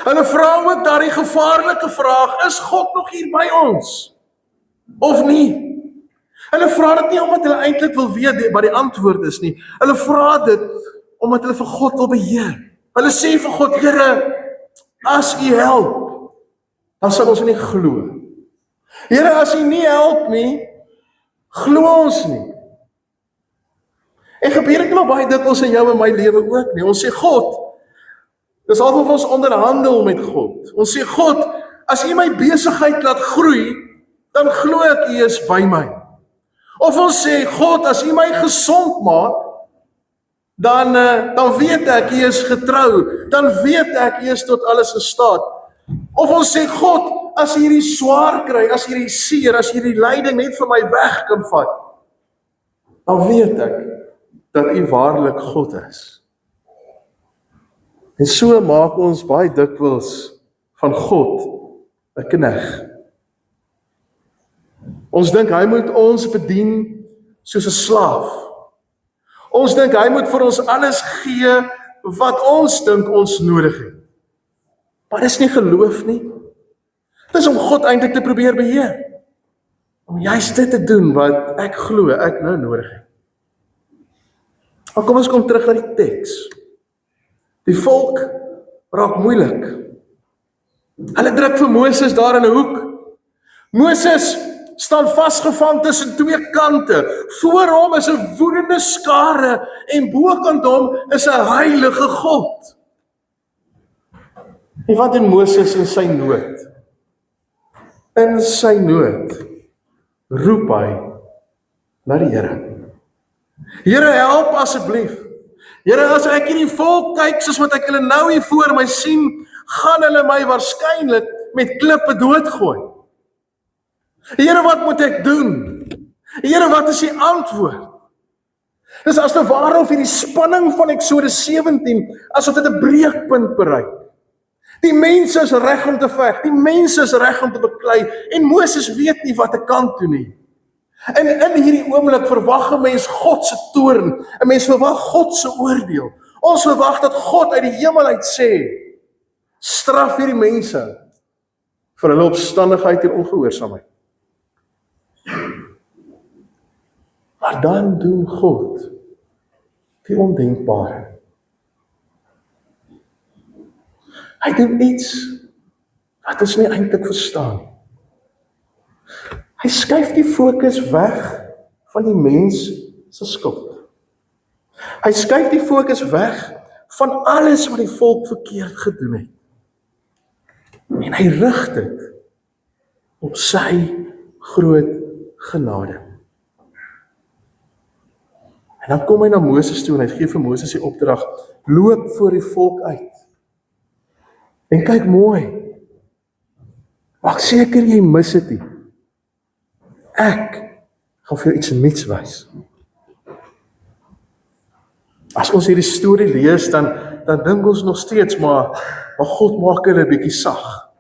Hulle vra ook daardie gevaarlike vraag, is God nog hier by ons? Of nie? Hulle vra dit nie omdat hulle eintlik wil weet wat die antwoord is nie. Hulle vra dit omdat hulle vir God wil beheer. Hulle sê vir God, Here, as U help, dan sal ons nie glo. Here, as U nie help nie, glo ons nie. En gebeur dit nou baie dikwels in jou en my lewe ook nie. Ons sê God, dis asof ons onderhandel met God. Ons sê God, as U my besigheid laat groei, dan glo ek U is by my. Of ons sê God, as U my gesond maak, dan weet ek U is getrou, dan weet ek U is tot alles in staat. Of ons sê God, as hierdie swaar kry, as hierdie seer, as hierdie lyding net vir my weg kan vat, dan weet ek dat U waarlik God is. En so maak ons baie dikwels van God 'n knegg. Ons dink hy moet ons bedien soos 'n slaaf. Ons dink hy moet vir ons alles gee wat ons dink ons nodig het. Maar dis nie geloof nie. Dis om God eintlik te probeer beheer. Om juist dit te doen wat ek glo ek nou nodig het. Maar kom ons kom terug na die teks. Die volk raak moeilik. Hulle druk vir Moses daar in 'n hoek. Moses staan vasgevang tussen twee kante. Voor hom is 'n woedende skare en bokant hom is 'n heilige God. En wat doen Moses in sy nood? In sy nood roep hy na die Here. Here, help asseblief. Here, as ek hierdie volk kyk soos wat ek hulle nou hier voor my sien, gaan hulle my waarskynlik met klippe doodgooi. Here, wat moet ek doen? Here, wat is die antwoord? Dis asof waarof hierdie spanning van Eksodus 17, asof dit 'n breekpunt bereik. Die mense is reg om te veg, die mense is reg om te beklei, en Moses weet nie wat 'n kant toe nie. En in hierdie oomblik verwag 'n mens God se toorn, 'n mens verwag God se oordeel. Ons verwag dat God uit die hemel uit sê, straf hierdie mense vir hulle opstandigheid en ongehoorsaamheid. Maar dan doen God die ondenkbare. Hy doen iets wat ons nie eintlik verstaan nie. Hy skuif die fokus weg van die mens se skuld. Hy skuif die fokus weg van alles wat die volk verkeerd gedoen het. En hy rig dit op sy groot genade. En dan kom hy na Moses toe en hy gee vir Moses die opdrag, loop voor die volk uit. En kyk mooi, maak seker jy mis dit nie. Ek gaan vir jou iets nuuts wys. As ons hierdie storie lees, dan dink ons nog steeds, maar God maak hulle 'n bietjie sag.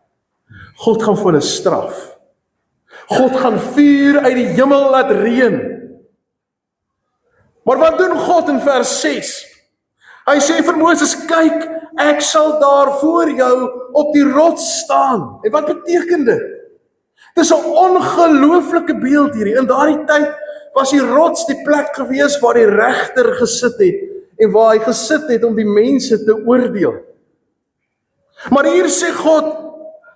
God gaan vir hulle straf. God gaan vuur uit die hemel laat reën. Maar wat doen God in vers 6? Hy sê vir Moses, kyk, ek sal daar voor jou op die rots staan. En wat beteken dit? Dis 'n ongelooflike beeld hierdie. In daardie tyd was die rots die plek gewees waar die regter gesit het en waar hy gesit het om die mense te oordeel. Maar hier sê God,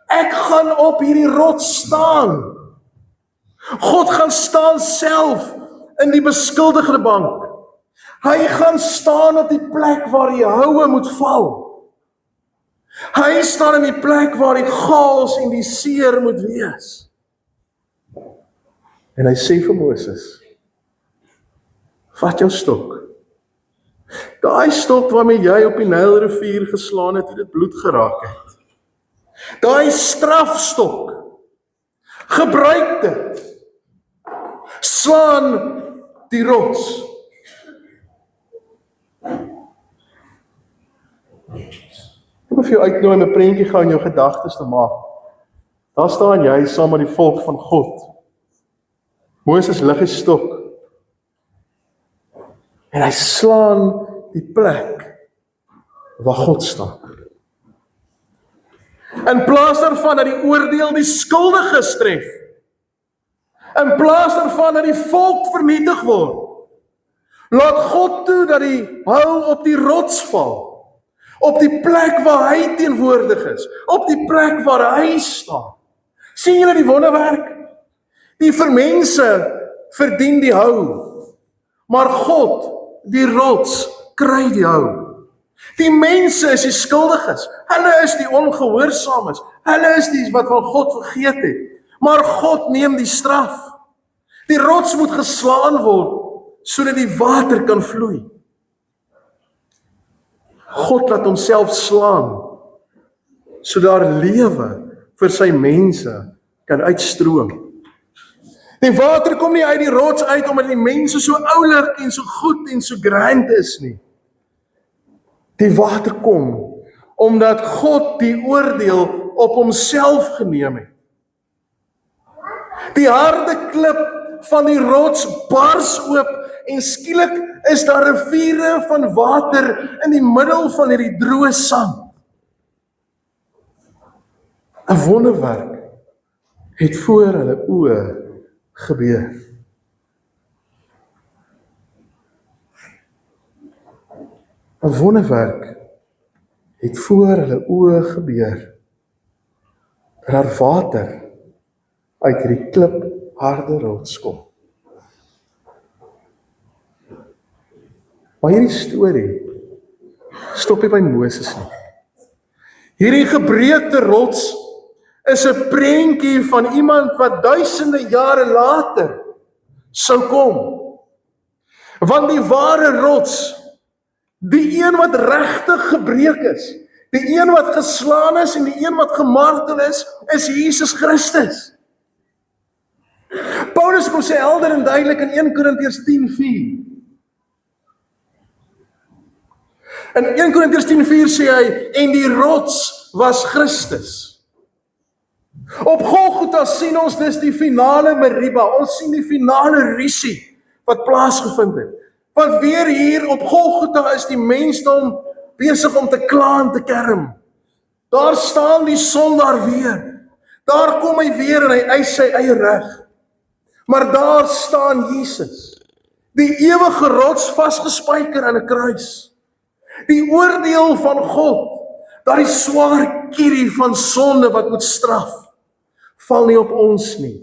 ek gaan op hierdie rots staan. God gaan staan self in die beskuldigde bank. Hy gaan staan op die plek waar die houe moet val. Hy staan in die plek waar die chaos en die seer moet wees. En hy sê vir Moses, vat jou stok. Daai stok waarmee jy op die Nylrivier geslaan het en dit bloed geraak het. Daai strafstok. Gebruik dit. Slaan die rots. Ek wil vir jou uitnooi om 'n prentjie gou in jou gedagtes te maak. Daar staan jy saam met die volk van God. Moses lig die stok. En hy slaan die plek waar God staan. In plaas daarvan dat die oordeel die skuldiges tref, in plaas daarvan dat die volk vernietig word, laat God toe dat die hou op die rots val, op die plek waar hy teenwoordig is, op die plek waar hy staan. Sien julle die wonderwerk? Die mense verdien die hou, maar God, die rots, kry die hou. Die mense is die skuldiges, hulle is die ongehoorsaames, hulle is die wat van God vergeet het, maar God neem die straf. Die rots moet geslaan word, sodat die water kan vloei. God laat homself slaan, sodat daar lewe vir sy mense kan uitstroom. Die water kom nie uit die rots uit omdat die mense so oulik en so goed en so grand is nie. Die water kom omdat God die oordeel op homself geneem het. Die harde klip van die rots bars oop en skielik is daar riviere van water in die middel van hierdie droë sand. 'n Wonderwerk het voor hulle oë gebeur. ‘n Wonderwerk het voor hulle oë gebeur. Dat daar water uit hierdie klipharde rots kom. Maar hierdie storie stop nie by Moses nie. Hierdie gebreekte rots is 'n prentjie van iemand wat duisende jare later sou kom. Want die ware rots, die een wat regtig gebreek is, die een wat geslaan is en die een wat gemartel is Jesus Christus. Paulus kom sê helder en duidelik in 1 Korintiërs 10:4. In 1 Korintiërs 10:4 sê hy, en die rots was Christus. Op Golgotha sien ons dus die finale Meriba, ons sien die finale rusie wat plaasgevind het. Want weer hier op Golgotha is die mensdom besig om te kla en te kerm. Daar staan die sondaar weer. Daar kom hy weer en hy eis sy eie reg. Maar daar staan Jesus, die ewige rots vasgespijker aan 'n kruis. Die oordeel van God, daardie swaar kierie van sonde wat moet straf, val nie op ons nie.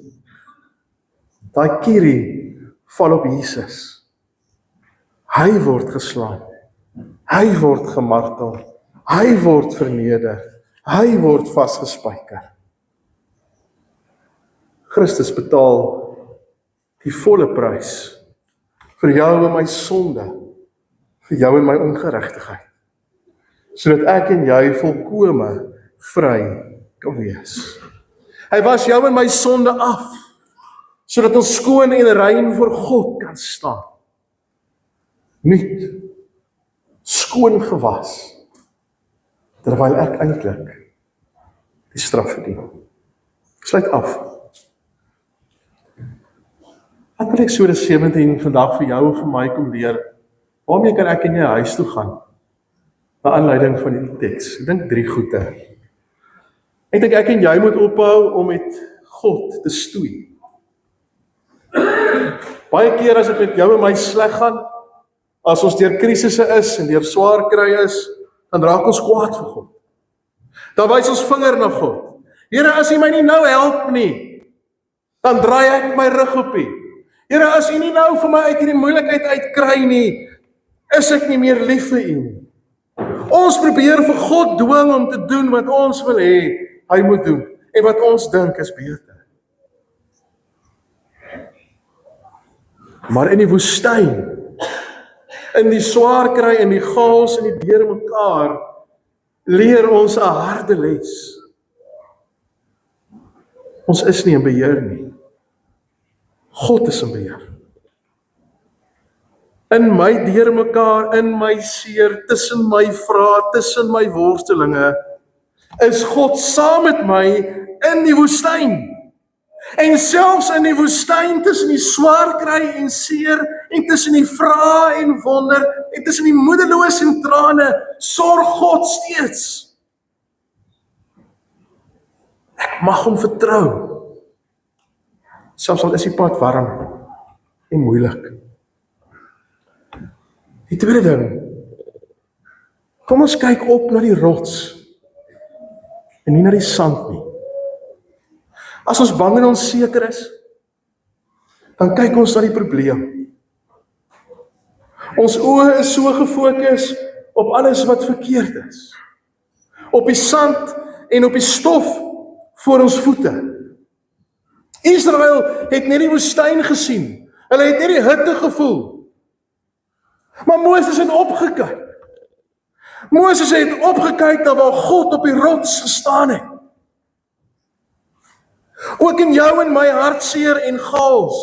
Daai kierie val op Jesus. Hy word geslaan. Hy word gemartel. Hy word verneder. Hy word vasgespijker. Christus betaal die volle prys vir jou en my sonde, vir jou en my ongeregtigheid, sodat ek en jy volkome vry kan wees. Hy was jou en my sonde af, sodat ons skoon en rein voor God kan staan. Nuut, skoon gewas, terwyl ek eintlik die straf verdien. Sluit af. Wat wil Eksodus 17 vandag vir jou en vir my kom leer? Waarmee kan ek in jou huis toe gaan? Na aanleiding van die teks. Ek dink 3 goeie. Ek dink ek en jy moet ophou om met God te stoei. Baie keer as dit met jou en my sleg gaan, as ons deur krisisse is en deur swaar kry is, dan raak ons kwaad vir God. Dan wys ons vinger na God. Here, as U my nie nou help nie, dan draai ek my rug op U. Here, as U nie nou vir my uit hierdie moeilikheid uitkry nie, is ek nie meer lief vir U nie. Ons probeer vir God dwing om te doen wat ons wil hê hy moet doen en wat ons dink is beter. Maar in die woestyn, in die swaar kry, in die chaos en die deurmekaar, leer ons 'n harde les. Ons is nie in beheer nie. God is in beheer. In my deurmekaar, in my seer, tussen my vrae, tussen my worstelinge, is God saam met my in die woestyn. En selfs in die woestyn, tussen die swaar kry en seer, en tussen die vrae en wonder, en tussen die moedeloos en trane, sorg God steeds. Ek mag hom vertrou. Selfs al is die pad warm en moeilik. Die tweede ding, kom ons kyk op na die rots en nie na die sand nie. As ons bang en onseker is, dan kyk ons na die probleem. Ons oë is so gefokus op alles wat verkeerd is. Op die sand en op die stof voor ons voete. Israel het net die woestyn gesien. Hulle het net die hitte gevoel. Maar Moses het opgekyk. Moses het opgekyk na waar God op die rots gestaan het. Ook in jou en my hartseer en chaos.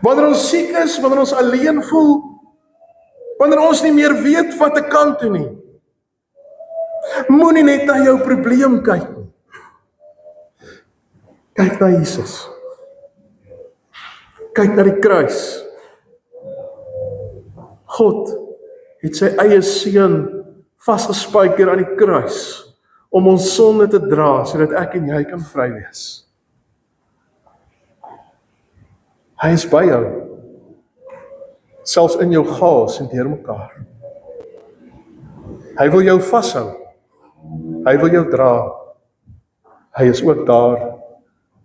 Wanneer ons siek is, wanneer ons alleen voel, wanneer ons nie meer weet wat te kant toe nie. Moenie net na jou probleem kyk nie. Kyk na Jesus. Kyk na die kruis. God het sy eie seun vasgespijker aan die kruis om ons sonde te dra, sodat ek en jy kan vry wees. Hy is by jou, selfs in jou chaos en deur mekaar. Hy wil jou vashou. Hy wil jou dra. Hy is ook daar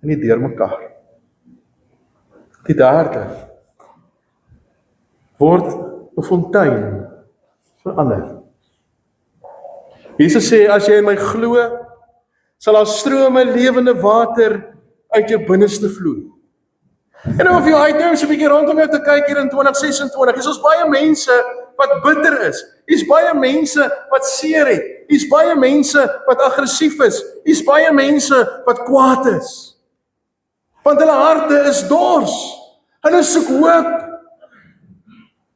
in die deur mekaar. Die derde word 'n fontein vir ander. Jesus sê, as jy in my glo, sal daar strome lewende water uit jou binneste vloei. En of jy uitneem so 'n bietjie rondom jou te kyk hier in 2026, is ons baie mense wat bitter is. Hier's baie mense wat seer het. Hier's baie mense wat aggressief is. Hier's baie mense wat kwaad is. Want hulle harte is dors. Hulle soek hoop.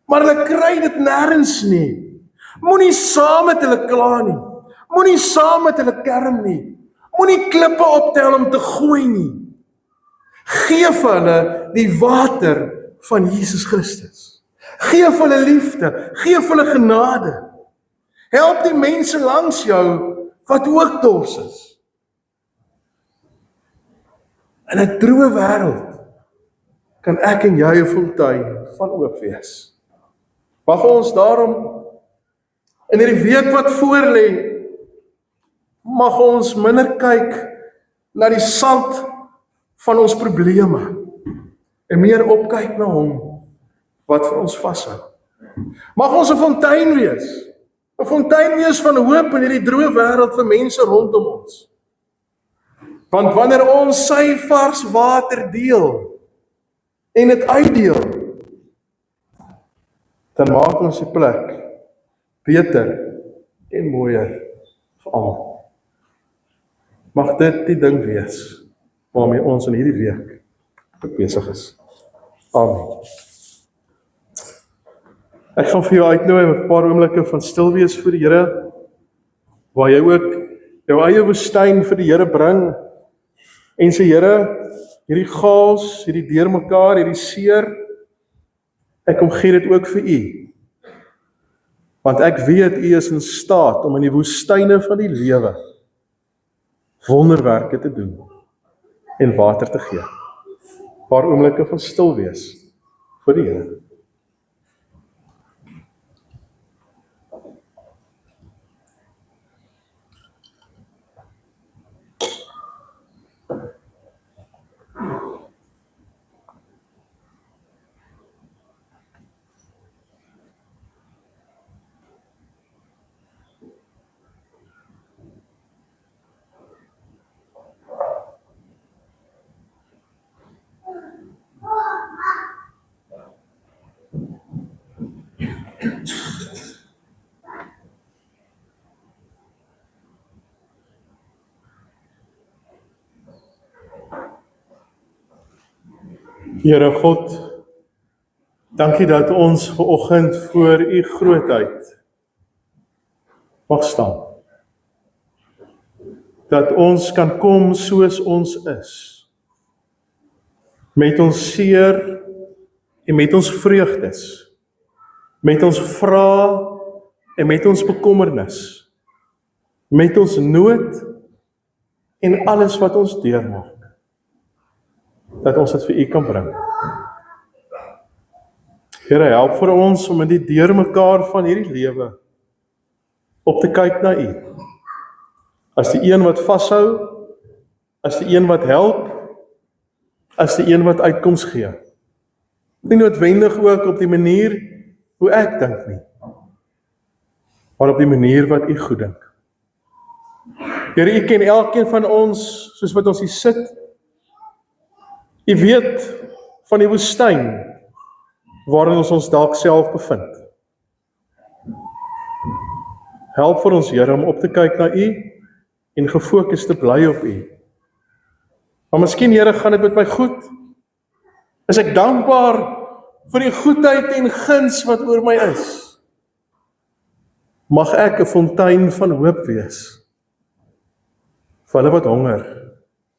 Maar hulle kry dit nêrens nie. Moenie saam met hulle kla nie. Moenie saam met hulle kerm nie. Moenie klippe optel om te gooi nie. Geef hulle die water van Jesus Christus. Geef hulle liefde, geef hulle genade. Help die mense langs jou wat ook dors is. In 'n droë wêreld kan ek en jy 'n fontein van hoop wees. Mag ons daarom in hierdie week wat voorlê, mag ons minder kyk na die sand van ons probleme en meer opkyk na hom wat vir ons vashou. Mag ons 'n fontein wees. 'n Fontein wees van hoop in hierdie droë wêreld vir mense rondom ons. Want wanneer ons sy vars water deel en dit uitdeel, dan maak ons die plek beter en mooier vir almal. Mag dit die ding wees waarmee ons in hierdie week besig is. Amen. Ek gaan vir jou uitnooi met 'n paar oomblikke van stil wees vir die Here, waar jy ook jou eie woestyn vir die Here bring, en sê Here, hierdie chaos, hierdie deurmekaar, hierdie seer, ek kom gee dit ook vir U. Want ek weet U is in staat om in die woestyne van die lewe wonderwerke te doen en water te gee. 'n Paar oomblikke van stil wees vir die Here. Here God, dankie dat ons vanoggend voor U grootheid mag staan. Dat ons kan kom soos ons is. Met ons seer en met ons vreugdes. Met ons vrae en met ons bekommernis. Met ons nood en alles wat ons deurmaak. Dat ons dit vir U kan bring. Here, help vir ons om in die deurmekaar van hierdie lewe op te kyk na U. As die een wat vashou, as die een wat help, as die een wat uitkoms gee. Nie noodwendig ook op die manier hoe ek dink nie, maar op die manier wat U goed dink. Here, U ken elkeen van ons soos wat ons hier sit. U weet van die woestyn waarin ons dalk self bevind. Help vir ons, Here, om op te kyk na U en gefokus te bly op U. Maar miskien, Here, gaan dit met my goed. Is ek dankbaar vir die goedheid en guns wat oor my is. Mag ek 'n fontein van hoop wees vir hulle wat honger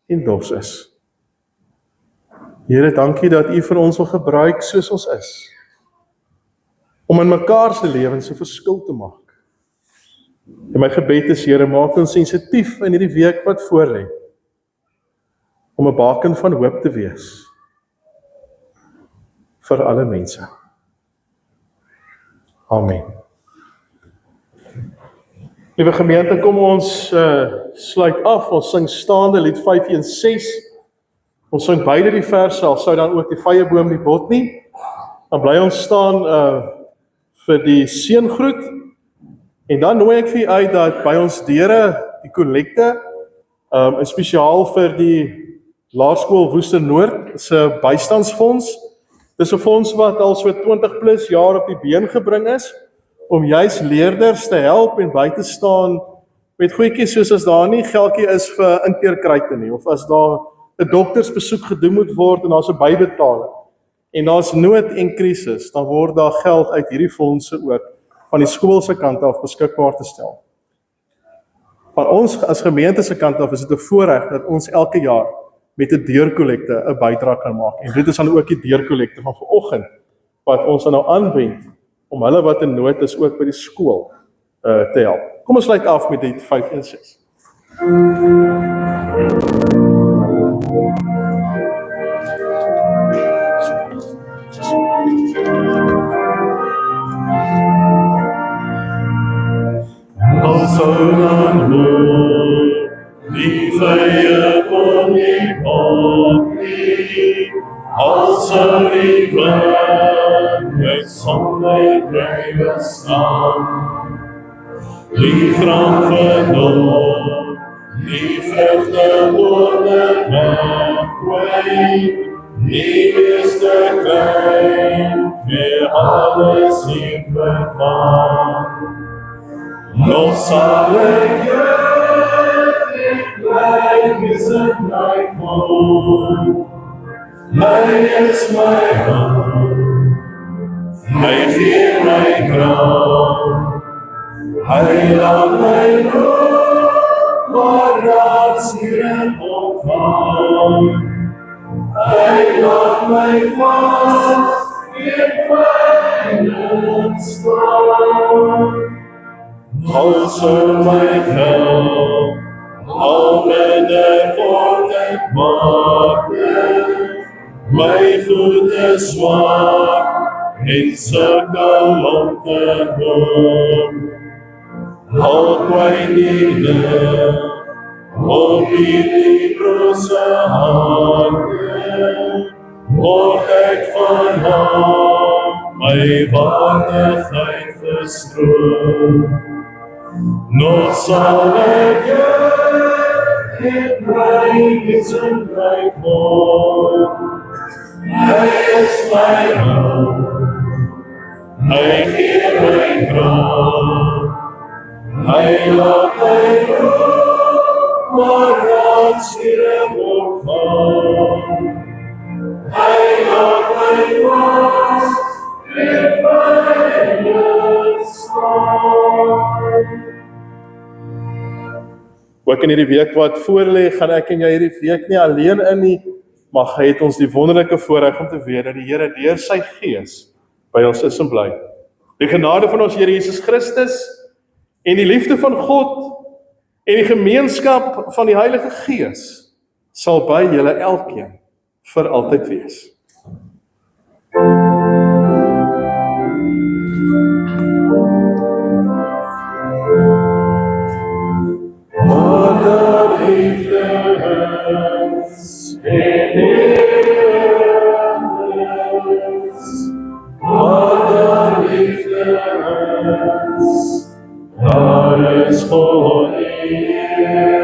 en dors is. Here, dankie dat U vir ons wil gebruik soos ons is, om in mekaar se lewens 'n verskil te maak. En my gebed is, Here, maak ons sensitief in hierdie week wat voorlê, om 'n baken van hoop te wees vir alle mense. Amen. Liewe gemeente, kom ons sluit af. Ons sing staande lied 516. Ons sing beide die verse, al sou dan ook die vyeboom nie bot nie. Dan bly ons staan vir die seëngroet. En dan nooi ek vir u uit dat by ons deure die kollekte, spesiaal vir die Laerskool Woester Noord se bystandsfonds. Dis 'n fonds wat al so 20 plus jaar op die been gebring is, om juis leerders te help en by te staan met goedjies soos as daar nie geldjie is vir inkeerkryte nie, of as daar 'n doktersbesoek gedoen moet word en daar's 'n bybetaling, en daar's nood en krisis, dan word daar geld uit hierdie fondse ook van die skool se kant af beskikbaar te stel. Van ons as gemeente se kant af is dit 'n voorreg dat ons elke jaar met 'n deurkollekte 'n bydrae kan maak. En dit is dan ook die deurkollekte van vanoggend wat ons dan nou aanwend om hulle wat in nood is ook by die skool te help. Kom ons sluit af met die 516. Alsodan hoor die vrye kon nie opnie, alsou die wind met sonder drywe staan. Die graan verdor, die vrugte worden wegkwijt, die beste klein, vir alles in vervang. Nog sal ek bly is het my voet. My is my hand, my gee my kracht. Hy laat my loop, waar raadsdieren opvang. Hy laat my vast, en veilig staan. Also my help, al minder word ek wakker. My voet is zwak, en sukkel om te loop. Al kwyn die lig, op hierdie brose harte, word ek van haar, my waardigheid verstroom. Nog sal ek en bly is in my voet. Hy is my hand, hy gee my kracht. Hy laat my loop, waar raadsdieren opvang. Hy laat my vast, en veilig staan. Ook in hierdie week wat voorlê, gaan ek en jy hierdie week nie alleen in nie, maar hy het ons die wonderlike voorreg om te weet dat die Here deur sy Gees by ons is en bly. Die genade van ons Here Jesus Christus en die liefde van God en die gemeenskap van die Heilige Gees sal by julle elkeen vir altyd wees. Wat de liefde is, en is, wat de liefde is, daar is God hier.